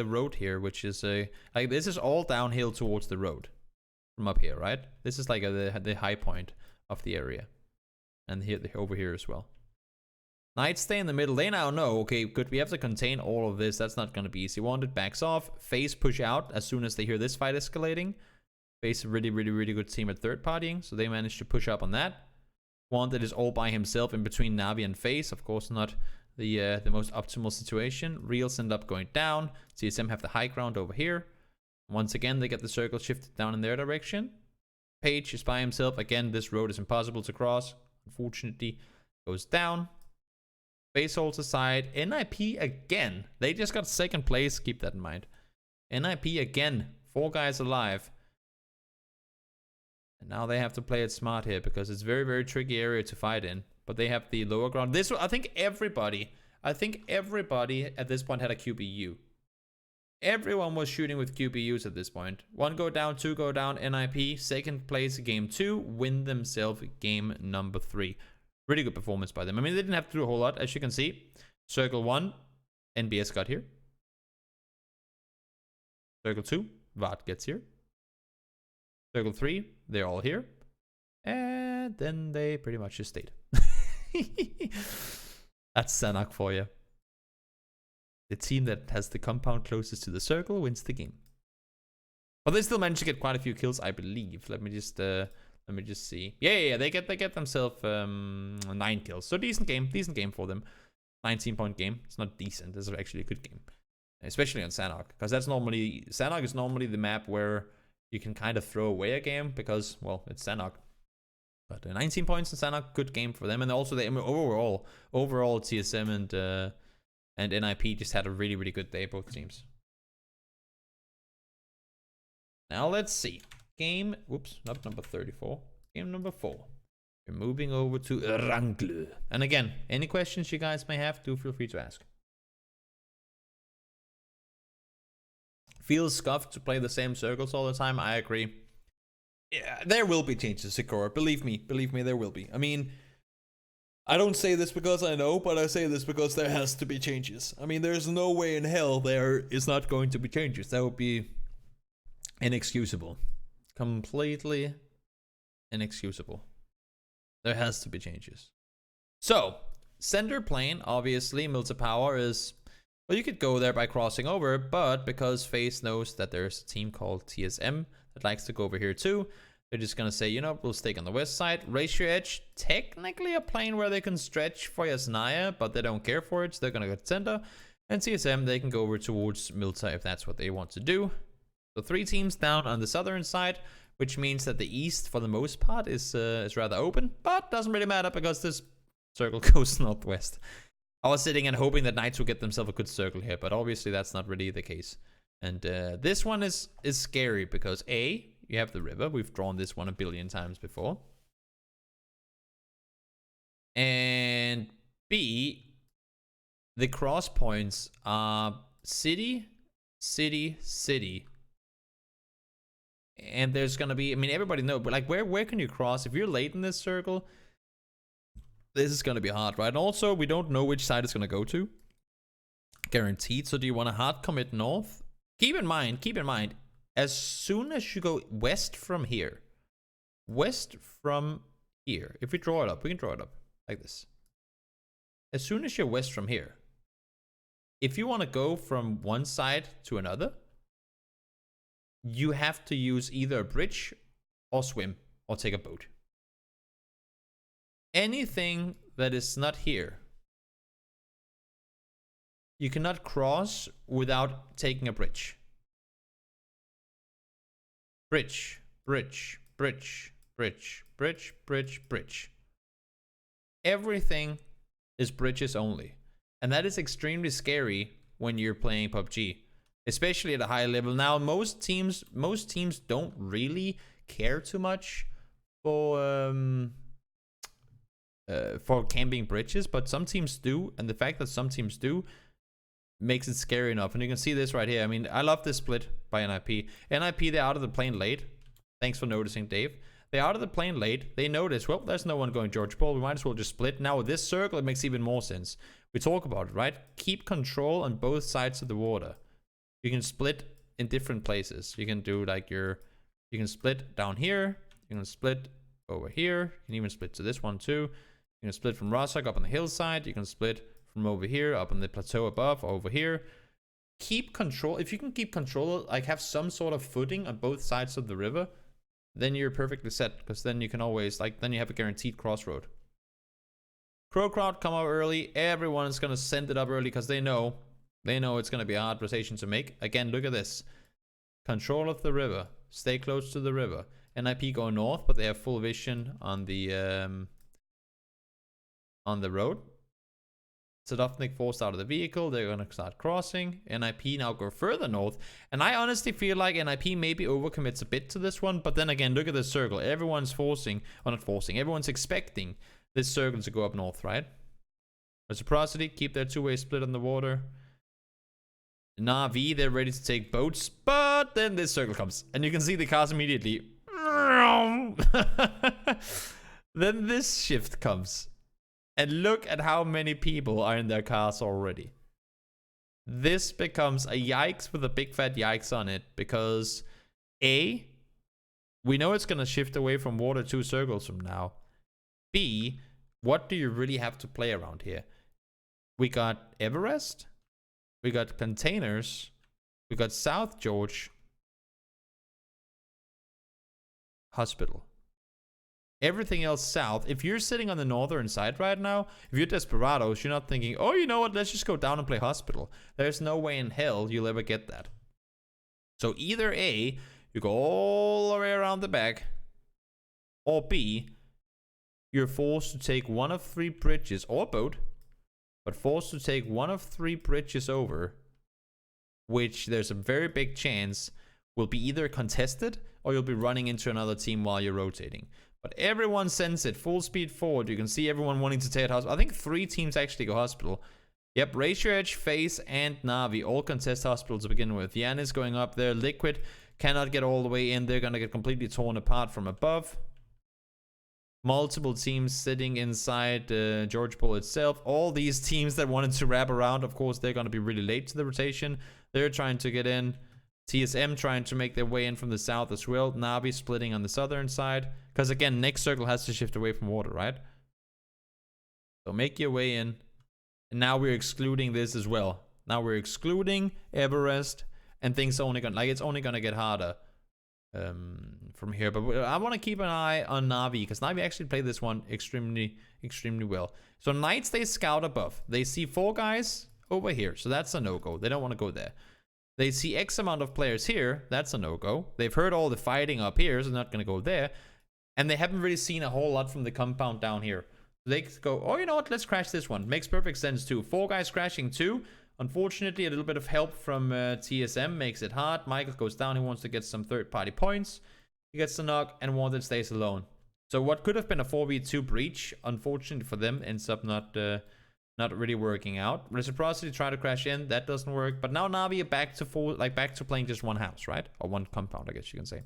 road here, which is like this is all downhill towards the road from up here, right? This is like the high point of the area. And here, over here as well. Knights stay in the middle. They now know, okay, good, we have to contain all of this. That's not going to be easy. Wanted backs off. FaZe push out as soon as they hear this fight escalating. FaZe a really good team at third partying, so they managed to push up on that. One that is all by himself in between Navi and FaZe. Of course, not the most optimal situation. Reels end up going down. CSM have the high ground over here. Once again, they get the circle shifted down in their direction. Page is by himself. Again, this road is impossible to cross. Unfortunately, goes down. FaZe holds aside. NIP again. They just got second place. Keep that in mind. NIP again. 4 guys alive. And now they have to play it smart here because it's very, very tricky area to fight in. But they have the lower ground. This, I think everybody at this point had a QBU. Everyone was shooting with QBUs at this point. 1 go down, 2 go down, NIP, second place, game 2, win themselves game number 3. Really good performance by them. I mean, they didn't have to do a whole lot, as you can see. Circle 1, NBS got here. Circle 2, VAD gets here. Circle 3, they're all here. And then they pretty much just stayed. That's Sanhok for you. The team that has the compound closest to the circle wins the game. But they still managed to get quite a few kills, I believe. Let me just see. Yeah. They get themselves 9 kills. So decent game for them. 19-point game. It's not decent. It's actually a good game, especially on Sanhok, because Sanhok is normally the map where you can kind of throw away a game because, well, it's Sanhok. But 19 points in Sanhok, good game for them, and also overall TSM and NIP just had a really, really good day, both teams. Now let's see. Game, whoops, not number 34. Game number 4. We're moving over to Erangel. And again, any questions you guys may have, do feel free to ask. Feels scuffed to play the same circles all the time. I agree. Yeah, there will be changes, Sikora. Believe me, there will be. I mean, I don't say this because I know, but I say this because there has to be changes. I mean, there's no way in hell there is not going to be changes. That would be inexcusable. Completely inexcusable. There has to be changes. So, center plane, obviously, multi-power is... Well, you could go there by crossing over, but because FaZe knows that there's a team called TSM that likes to go over here too, they're just going to say, you know, we'll stick on the west side. Ratio edge, technically a plane where they can stretch for Yasnaya, but they don't care for it, so they're going to go to center. And CSM, they can go over towards Milta if that's what they want to do. So 3 teams down on the southern side, which means that the east, for the most part, is rather open, but doesn't really matter because this circle goes northwest. I was sitting and hoping that Knights would get themselves a good circle here, but obviously that's not really the case. And this one is scary because A, you have the river. We've drawn this one a billion times before. And B, the cross points are city, city, city. And there's going to be, I mean, everybody knows, but like where can you cross? If you're late in this circle, this is going to be hard, right? And also, we don't know which side it's going to go to. Guaranteed. So do you want to hard commit north? Keep in mind, as soon as you go west from here, if we draw it up, we can draw it up like this. As soon as you're west from here, if you want to go from one side to another, you have to use either a bridge or swim or take a boat. Anything that is not here, you cannot cross without taking a bridge. Bridge, bridge, bridge, bridge, bridge, bridge, bridge. Everything is bridges only. And that is extremely scary when you're playing PUBG, especially at a high level. Now, most teams don't really care too much for camping bridges, but some teams do, and the fact that some teams do makes it scary enough. And you can see this right here. I mean, I love this split by NIP. NIP, they're out of the plane late. Thanks for noticing, Dave. They're out of the plane late. They notice, well, there's no one going George Paul. We might as well just split. Now with this circle, it makes even more sense. We talk about it, right? Keep control on both sides of the water. You can split in different places. You can do like you can split down here. You can split over here. You can even split to this one too. You can split from Rosok up on the hillside. You can split from over here up on the plateau above or over here. Keep control. If you can keep control, like have some sort of footing on both sides of the river, then you're perfectly set, because then you can always, like, then you have a guaranteed crossroad. Crow crowd come up early. Everyone is gonna send it up early because they know it's gonna be a hard rotation to make. Again, look at this. Control of the river. Stay close to the river. NIP go north, but they have full vision on the road. Sadovnik forced out of the vehicle. They're gonna start crossing. NIP now go further north. And I honestly feel like NIP maybe overcommits a bit to this one. But then again, look at this circle. Everyone's forcing, or not forcing, everyone's expecting this circle to go up north, right? Reciprocity, keep their two-way split on the water. Navi, they're ready to take boats. But then this circle comes. And you can see the cars immediately. Then this shift comes. And look at how many people are in their cars already. This becomes a yikes with a big fat yikes on it. Because A, we know it's going to shift away from water 2 circles from now. B, what do you really have to play around here? We got Everest. We got containers. We got South George. Hospital. Everything else south. If you're sitting on the northern side right now, if you're Desperados, you're not thinking, oh, you know what, let's just go down and play hospital. There's no way in hell you'll ever get that. So either A, you go all the way around the back, or B, you're forced to take one of 3 bridges, or boat, but forced to take one of 3 bridges over, which there's a very big chance will be either contested, or you'll be running into another team while you're rotating. But everyone sends it full speed forward. You can see everyone wanting to take hospital. I think 3 teams actually go hospital. Yep, Raise Your Edge, FaZe, and Navi all contest hospital to begin with. Yan is going up there. Liquid cannot get all the way in. They're going to get completely torn apart from above. Multiple teams sitting inside George Bull itself. All these teams that wanted to wrap around, of course, they're going to be really late to the rotation. They're trying to get in. TSM trying to make their way in from the south as well. Navi splitting on the southern side. Because again, next circle has to shift away from water, right? So make your way in. And now we're excluding this as well. Now we're excluding Everest. And things only gonna, like, it's only gonna get harder from here. But I want to keep an eye on Navi, because Navi actually played this one extremely well. So Knights, they scout above. They see 4 guys over here. So that's a no-go. They don't want to go there. They see X amount of players here. That's a no-go. They've heard all the fighting up here, so they're not going to go there. And they haven't really seen a whole lot from the compound down here. So they go, oh, you know what? Let's crash this one. Makes perfect sense, too. 4 guys crashing, too. Unfortunately, a little bit of help from TSM makes it hard. Michael goes down. He wants to get some third-party points. He gets the knock, and Wanted stays alone. So what could have been a 4v2 breach, unfortunately for them, ends up not really working out. Reciprocity try to crash in, that doesn't work. But now Navi are back to playing just one house, right? Or one compound, I guess you can say.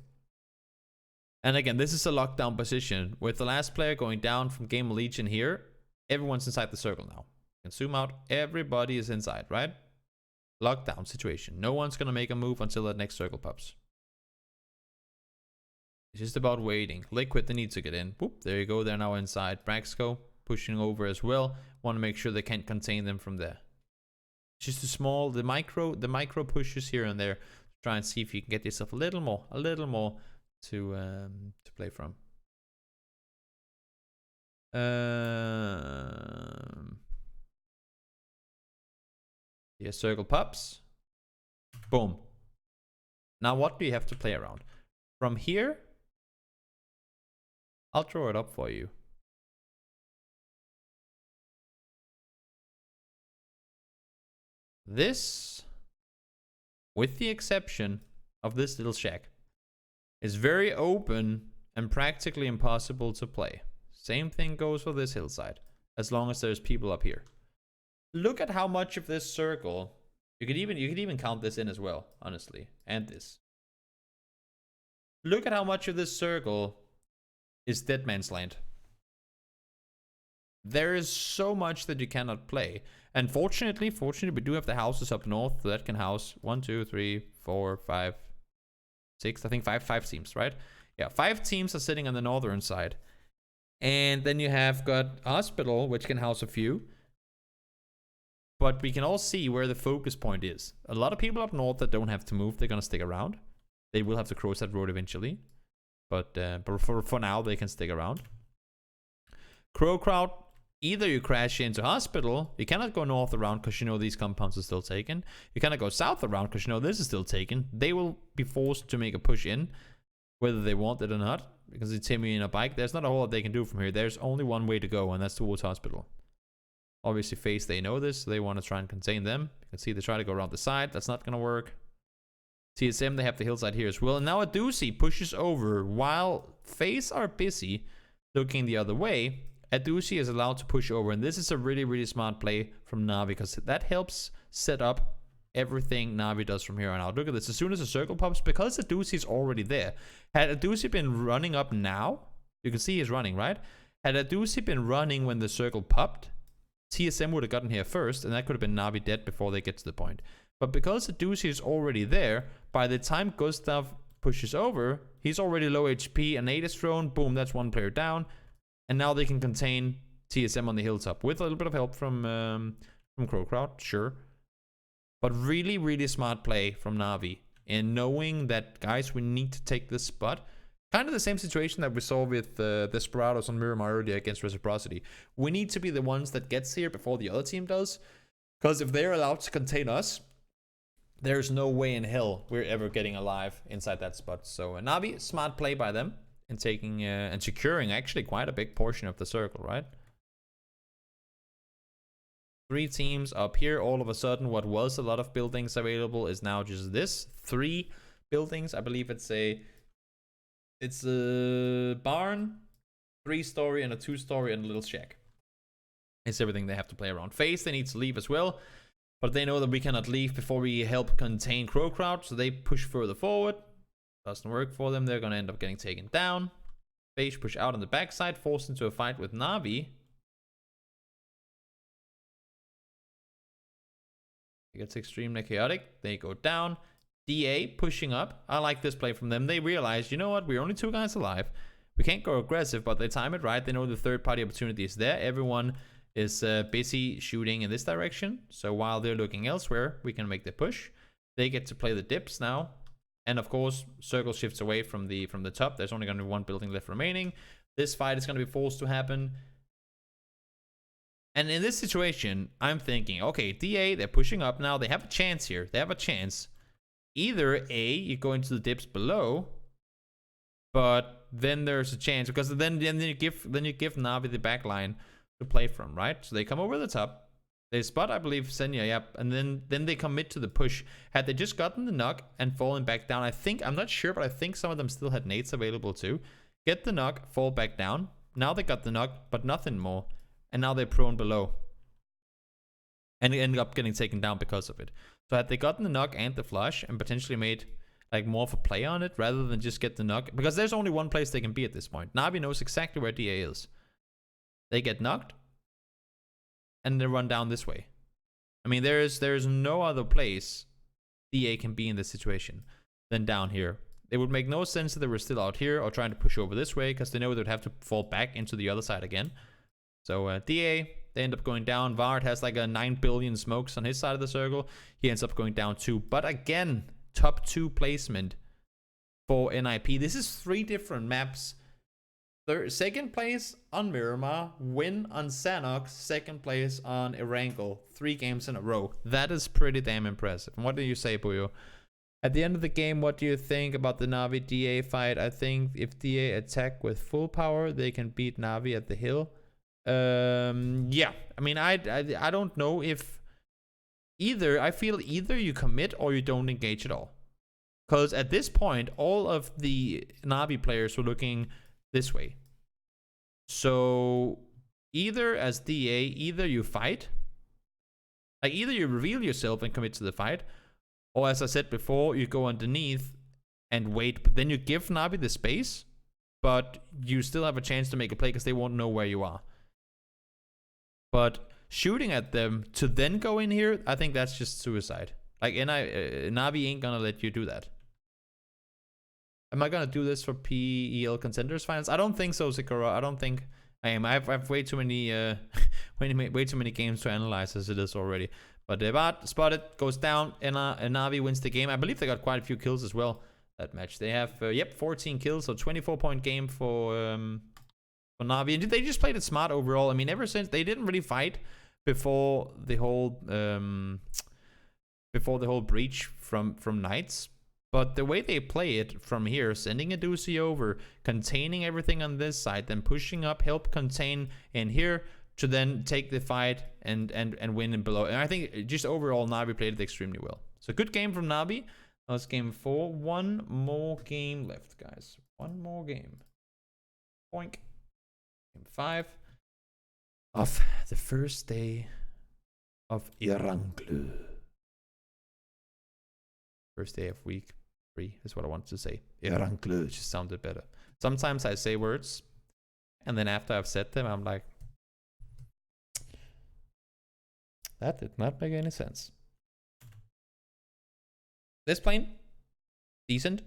And again, this is a lockdown position. With the last player going down from Game of Legion here, everyone's inside the circle now. You can zoom out, everybody is inside, right? Lockdown situation. No one's gonna make a move until that next circle pops. It's just about waiting. Liquid, they need to get in. Whoop, there you go, they're now inside. Braxco pushing over as well. Want to make sure they can't contain them from there. It's just a small, the micro pushes here and there. Try and see if you can get yourself a little more to play from. Yeah, circle pops. Boom. Now what do you have to play around? From here, I'll draw it up for you. This, with the exception of this little shack, is very open and practically impossible to play. Same thing goes for this hillside, as long as there's people up here. Look at how much of this circle, you could even count this in as well, honestly, and this. Look at how much of this circle is Dead Man's Land. There is so much that you cannot play. And fortunately, we do have the houses up north that can house 1, 2, 3, 4, 5, 6. I think five teams, right? Yeah, 5 teams are sitting on the northern side. And then you have got Hospital, which can house a few. But we can all see where the focus point is. A lot of people up north that don't have to move, they're going to stick around. They will have to cross that road eventually. But for now, they can stick around. Crow Crowd, either you crash into hospital, you cannot go north around because you know these compounds are still taken. You cannot go south around because you know this is still taken. They will be forced to make a push in, whether they want it or not, because it's Timmy in a bike. There's not a whole lot they can do from here. There's only one way to go, and that's towards hospital. Obviously, FaZe, they know this, so they want to try and contain them. You can see they try to go around the side. That's not going to work. TSM, they have the hillside here as well. And now a Doozy pushes over while FaZe are busy looking the other way. A Doozy is allowed to push over. And this is a really, really smart play from Na'Vi because that helps set up everything Na'Vi does from here on out. Look at this. As soon as the circle pops, because the Doozy is already there. Had a Doozy been running up now, you can see he's running, right? Had a Doozy been running when the circle popped, TSM would have gotten here first, and that could have been Na'Vi dead before they get to the point. But because the Doozy is already there, by the time Gustav pushes over, he's already low HP, a nade is thrown, boom, that's one player down. And now they can contain TSM on the hilltop with a little bit of help from Crow Crowd, sure. But really, really smart play from Na'Vi in knowing that, guys, we need to take this spot. Kind of the same situation that we saw with Desperados on Miramar earlier against Reciprocity. We need to be the ones that gets here before the other team does. Because if they're allowed to contain us, there's no way in hell we're ever getting alive inside that spot. So Na'Vi, smart play by them in taking and securing actually quite a big portion of the circle, right? 3 teams up here. All of a sudden, what was a lot of buildings available is now just this. 3 buildings. I believe it's a barn, 3-story, and a 2-story, and a little shack. It's everything they have to play around. FaZe, they need to leave as well. But they know that we cannot leave before we help contain Crow Crowd, so they push further forward. Doesn't work for them. They're going to end up getting taken down. FaZe push out on the backside, forced into a fight with Na'Vi. It gets extremely chaotic. They go down. DA pushing up. I like this play from them. They realize, you know what? We're only 2 guys alive. We can't go aggressive, but they time it right. They know the third-party opportunity is there. Everyone is busy shooting in this direction. So while they're looking elsewhere, we can make the push. They get to play the dips now. And of course, circle shifts away from the top. There's only going to be 1 building left remaining. This fight is going to be forced to happen. And in this situation, I'm thinking, okay, DA, they're pushing up now. They have a chance here. They have a chance. Either A, you go into the dips below, but then there's a chance because then you give Na'Vi the back line to play from, right? So they come over the top. They spot, I believe, Senya, yep, and then they commit to the push. Had they just gotten the knock and fallen back down, I'm not sure, but I think some of them still had nades available too. Get the knock, fall back down. Now they got the knock, but nothing more. And now they're prone below. And ended up getting taken down because of it. So had they gotten the knock and the flush and potentially made like more of a play on it rather than just get the knock, because there's only one place they can be at this point. Na'Vi knows exactly where DA is. They get knocked and they run down this way. I mean, there's no other place DA can be in this situation than down here. It would make no sense that they were still out here or trying to push over this way because they know they'd have to fall back into the other side again. So DA, they end up going down. Vard has like a 9 billion smokes on his side of the circle. He ends up going down too. But again, top 2 placement for NIP. This is 3 different maps. Second place on Miramar, win on Sanhok, second place on Erangel. 3 games in a row. That is pretty damn impressive. And what do you say, Puyo? At the end of the game, what do you think about the Na'Vi DA fight? I think if DA attack with full power, they can beat Na'Vi at the hill. Yeah, I mean, I don't know if I feel either you commit or you don't engage at all, because at this point all of the Na'Vi players were looking this way. So either as DA, either you fight, like either you reveal yourself and commit to the fight, or as I said before, you go underneath and wait, but then you give Na'Vi the space, but you still have a chance to make a play because they won't know where you are. But shooting at them to then go in here, I think that's just suicide. Like, Na'Vi ain't gonna let you do that. Am I gonna do this for PEL Contenders Finals? I don't think so, Zikora. I don't think I am. I have way too many way too many games to analyze as it is already. But Bart spotted, goes down, and Na'Vi wins the game. I believe they got quite a few kills as well that match. They have 14 kills, so 24-point game for for Navi. And they just played it smart overall. I mean, ever since they didn't really fight before the whole breach from Knights. But the way they play it from here, sending a doozy over, containing everything on this side, then pushing up, help contain in here to then take the fight and win in below. And I think just overall, Navi played it extremely well. So good game from Navi. That's game 4. One more game left, guys. One more game. Boink. Game 5 of the first day of Erangel. First day of week 3 is what I wanted to say. Erangel just sounded better. Sometimes I say words, and then after I've said them, I'm like, that did not make any sense. This plane, decent.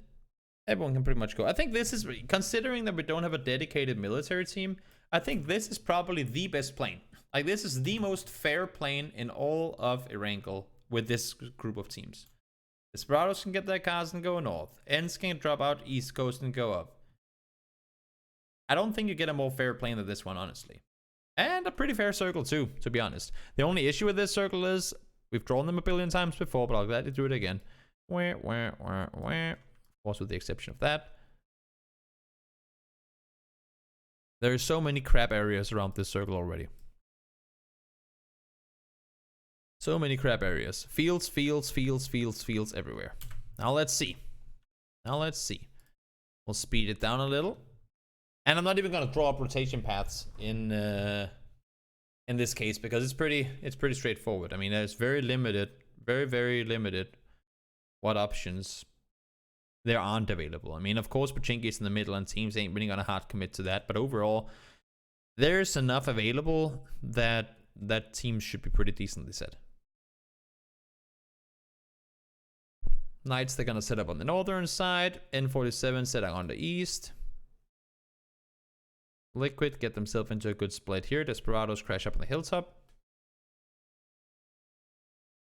Everyone can pretty much go. I think this is, considering that we don't have a dedicated military team, I think this is probably the best plane. Like, this is the most fair plane in all of Erangel with this group of teams. Desperados can get their cars and go north. Ents can drop out east coast and go up. I don't think you get a more fair plane than this one, honestly. And a pretty fair circle too, to be honest. The only issue with this circle is we've drawn them a billion times before, but I'll gladly do it again. Of course, with the exception of that. There are so many crap areas around this circle already. So many crap areas. Fields, fields, fields, fields, fields everywhere. Now let's see. We'll speed it down a little. And I'm not even gonna draw up rotation paths in this case because it's pretty straightforward. I mean, there's very limited, very limited what options there aren't available. I mean, of course, Pachinki's in the middle and teams ain't really gonna hard commit to that, but overall, there's enough available that teams should be pretty decently set. Knights, they're gonna set up on the northern side. N47 set up on the east. Liquid get themselves into a good split here. Desperados crash up on the hilltop.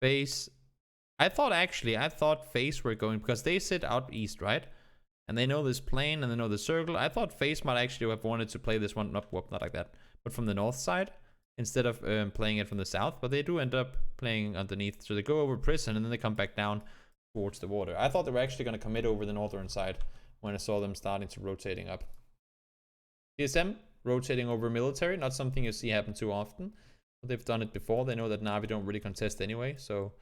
Face. I thought Face were going, because they sit out east, right? And they know this plane and they know the circle. I thought Face might actually have wanted to play this one, not like that, but from the north side instead of playing it from the south. But they do end up playing underneath. So they go over prison and then they come back down towards the water. I thought they were actually going to commit over the northern side when I saw them starting to rotating up. PSM rotating over military, not something you see happen too often, but they've done it before. They know that Navi don't really contest anyway, so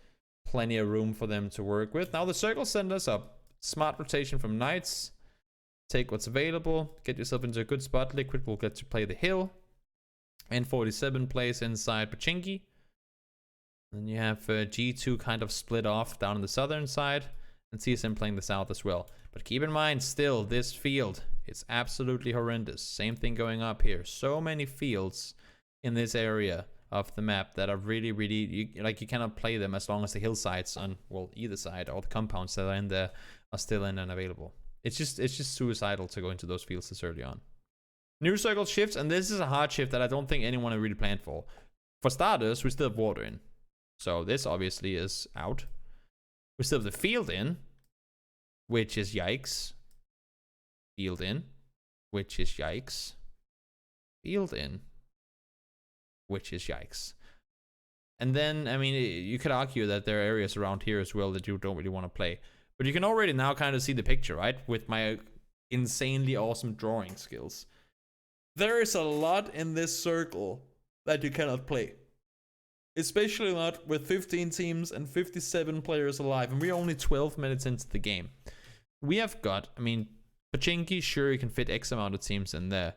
plenty of room for them to work with. Now the circle send us up. Smart rotation from Knights. Take what's available. Get yourself into a good spot. Liquid will get to play the hill. N47 plays inside Pachinki. Then you have G2 kind of split off down on the southern side, and CSM playing the south as well. But keep in mind, still, this field, it's absolutely horrendous. Same thing going up here. So many fields in this area of the map that are really, you cannot play them as long as the hillsides on, well, either side, or the compounds that are in there are still in and available. It's just suicidal to go into those fields this early on. New circle shifts, and this is a hard shift that I don't think anyone really planned for. For starters, we still have water in. So this obviously is out. We still have the field in, which is yikes. Field in, which is yikes. Field in, which is yikes. And then, I mean, you could argue that there are areas around here as well that you don't really want to play. But you can already now kind of see the picture, right? With my insanely awesome drawing skills. There is a lot in this circle that you cannot play. Especially not with 15 teams and 57 players alive. And we're only 12 minutes into the game. We have got, I mean, Pachinki, sure, you can fit X amount of teams in there.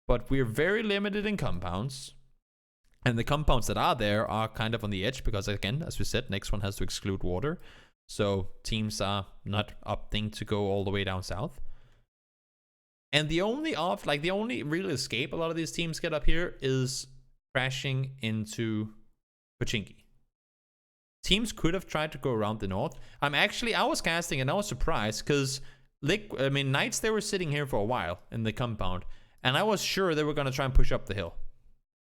But we're very limited in compounds. And the compounds that are there are kind of on the edge. Because again, as we said, next one has to exclude water. So teams are not opting to go all the way down south. And the only real escape a lot of these teams get up here is crashing into Pachinki. Teams could have tried to go around the north. I was casting and I was surprised because Knights, they were sitting here for a while in the compound, and I was sure they were going to try and push up the hill.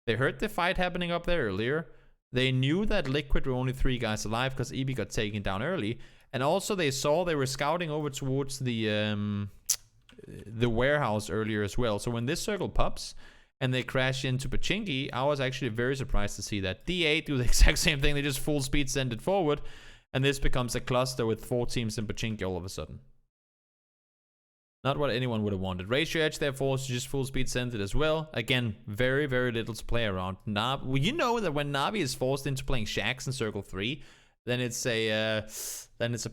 They heard the fight happening up there earlier. They knew that Liquid were only 3 guys alive because EB got taken down early, and also they saw they were scouting over towards the the warehouse earlier as well. So when this circle pops and they crash into Pachinki, I was actually very surprised to see that. DA do the exact same thing. They just full speed send it forward, and this becomes a cluster with 4 teams in Pachinki all of a sudden. Not what anyone would have wanted. Ratio Edge, therefore, to just full speed send it as well. Again, very, very little to play around. Well, you know that when Navi is forced into playing Shax in Circle 3, then it's a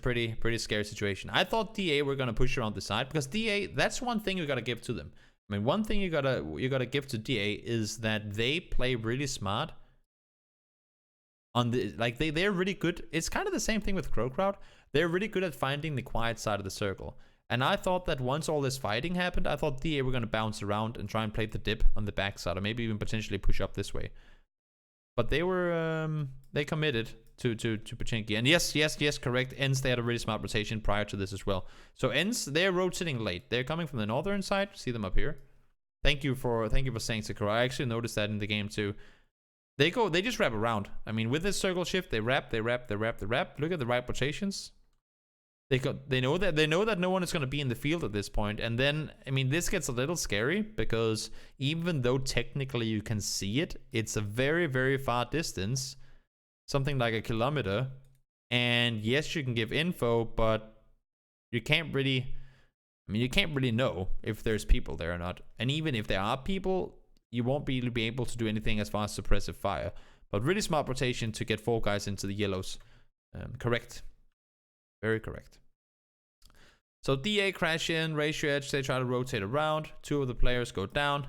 pretty scary situation. I thought DA were gonna push around the side, because DA, that's one thing you gotta give to them. I mean, one thing you gotta give to DA is that they play really smart. On the they're really good. It's kind of the same thing with Crow Crowd. They're really good at finding the quiet side of the circle. And I thought that once all this fighting happened, I thought DA were gonna bounce around and try and play the dip on the backside, or maybe even potentially push up this way. But they were they committed to Pachinki. And yes, correct. Ents, they had a really smart rotation prior to this as well. So Ents, they're rotating late. They're coming from the northern side. See them up here. Thank you for saying Sakura. I actually noticed that in the game too. They just wrap around. I mean, with this circle shift, they wrap. Look at the right rotations. They know that no one is going to be in the field at this point. And then, I mean, this gets a little scary, because even though technically you can see it, it's a very, very far distance, something like a kilometer. And yes, you can give info, but you can't really, you can't really know if there's people there or not. And even if there are people, you won't be able to do anything as far as suppressive fire. But really smart rotation to get 4 guys into the yellows. Correct. Very correct. So DA crash in, Ratio Edge, they try to rotate around. 2 of the players go down.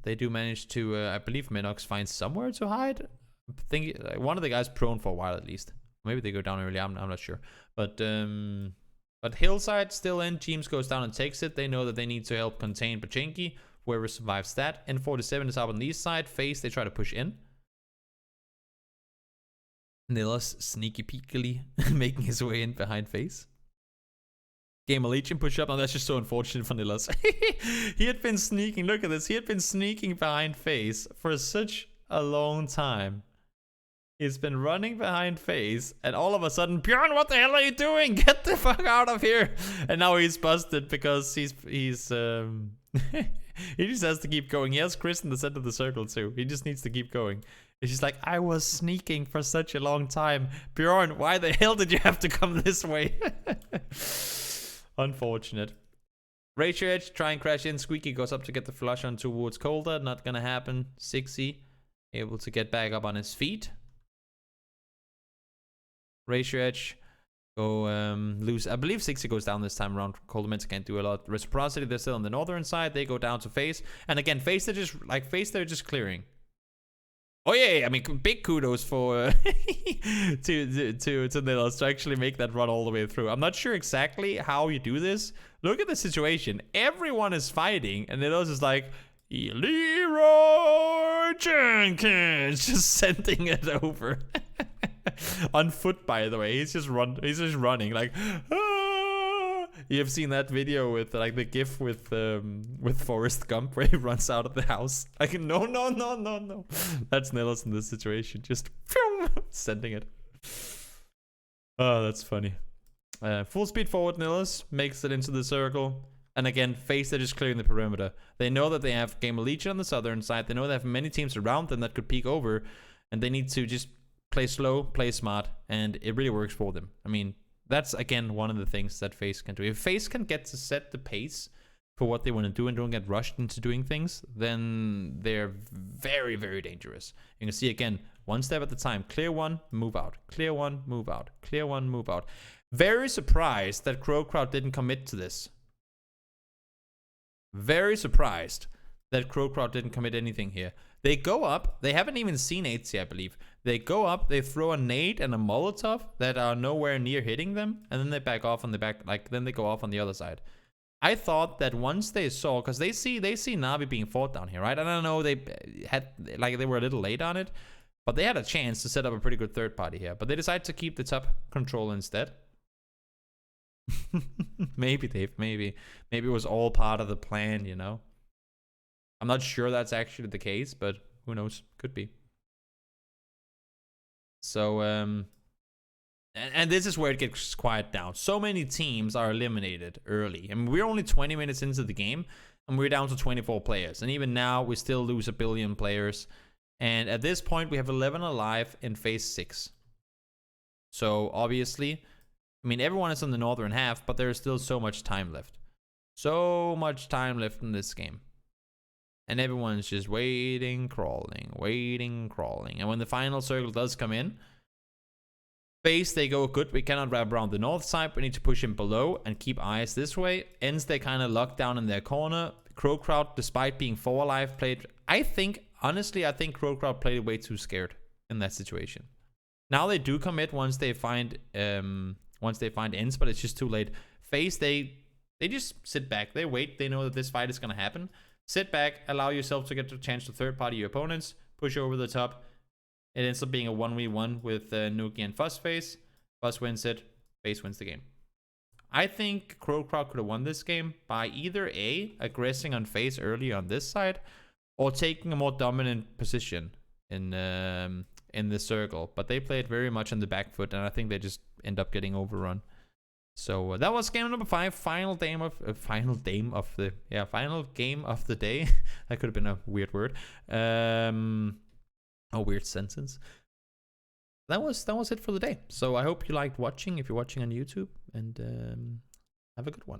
They do manage to, I believe Minox finds somewhere to hide. I think one of the guys prone for a while at least. Maybe they go down early, I'm not sure. But Hillside still in, Teams goes down and takes it. They know that they need to help contain Pachinki. Whoever survives that. N47 is up on the east side. Face, they try to push in. Nillas sneaky peekily making his way in behind Face. Gamer Legion push up. Now that's just so unfortunate for Nillas. He had been sneaking. Look at this. He had been sneaking behind Face for such a long time. He's been running behind Face, and all of a sudden, Bjorn, what the hell are you doing? Get the fuck out of here! And now he's busted because he's he just has to keep going. He has Chris in the center of the circle too. He just needs to keep going. It's just like, I was sneaking for such a long time. Bjorn, why the hell did you have to come this way? Unfortunate. Ratio Edge, try and crash in. Squeaky goes up to get the flush on towards Colder. Not gonna happen. 6E, able to get back up on his feet. Ratio Edge, go lose. I believe 6E goes down this time around. Coldermans can't do a lot. Reciprocity, they're still on the northern side. They go down to Face. And again, Face, they're just clearing. Oh yeah, I mean, big kudos for to Nillas to actually make that run all the way through. I'm not sure exactly how you do this. Look at the situation. Everyone is fighting, and Nillas is like, Leroy Jenkins, just sending it over. On foot, by the way. He's just running like, ah! You have seen that video with like the gif with Forrest Gump where he runs out of the house. Like, no. That's Nillas in this situation. Just sending it. Oh, that's funny. Full speed forward, Nillas makes it into the circle. And again, Face, they're just clearing the perimeter. They know that they have Gamer Legion on the southern side. They know they have many teams around them that could peek over. And they need to just play slow, play smart. And it really works for them. I mean, that's, again, one of the things that Face can do. If Face can get to set the pace for what they want to do and don't get rushed into doing things, then they're very, very dangerous. You can see, again, one step at a time. Clear one, move out. Clear one, move out. Clear one, move out. Very surprised that Crow Crowd didn't commit to this. Very surprised that Crow Crowd didn't commit anything here. They go up. They haven't even seen 8C, I believe. They go up. They throw a nade and a Molotov that are nowhere near hitting them. And then they back off on the back. Like, then they go off on the other side. I thought that once they saw, because they see Navi being fought down here, right? And I know they had, like, they were a little late on it. But they had a chance to set up a pretty good third party here. But they decided to keep the top control instead. Maybe, Dave. Maybe it was all part of the plan, you know? I'm not sure that's actually the case, but who knows? Could be. So, And this is where it gets quiet down. So many teams are eliminated early. I mean, we're only 20 minutes into the game, and we're down to 24 players. And even now, we still lose 1 billion players. And at this point, we have 11 alive in phase 6. So, obviously, I mean, everyone is on the northern half, but there's still so much time left. So much time left in this game. And everyone's just waiting, crawling. And when the final circle does come in, base, they go good. We cannot wrap around the north side. We need to push him below and keep eyes this way. Ends, they kind of lock down in their corner. Crow Crowd, despite being 4 alive, played... honestly, I think Crow Crowd played way too scared in that situation. Now they do commit once they find ends, but it's just too late. Phase, they just sit back. They wait. They know that this fight is going to happen. Sit back. Allow yourself to get the chance to third-party your opponents. Push over the top. It ends up being a 1v1 with Nuki and Fuss Phase. Fuss wins it. Phase wins the game. I think Crow Crowd could have won this game by either A, aggressing on Phase early on this side, or taking a more dominant position in the circle. But they played very much on the back foot, and I think they just end up getting overrun. So that was game number 5, final game of the day. That could have been a weird word, a weird sentence. That was it for the day. So I hope you liked watching. If you're watching on YouTube, and have a good one.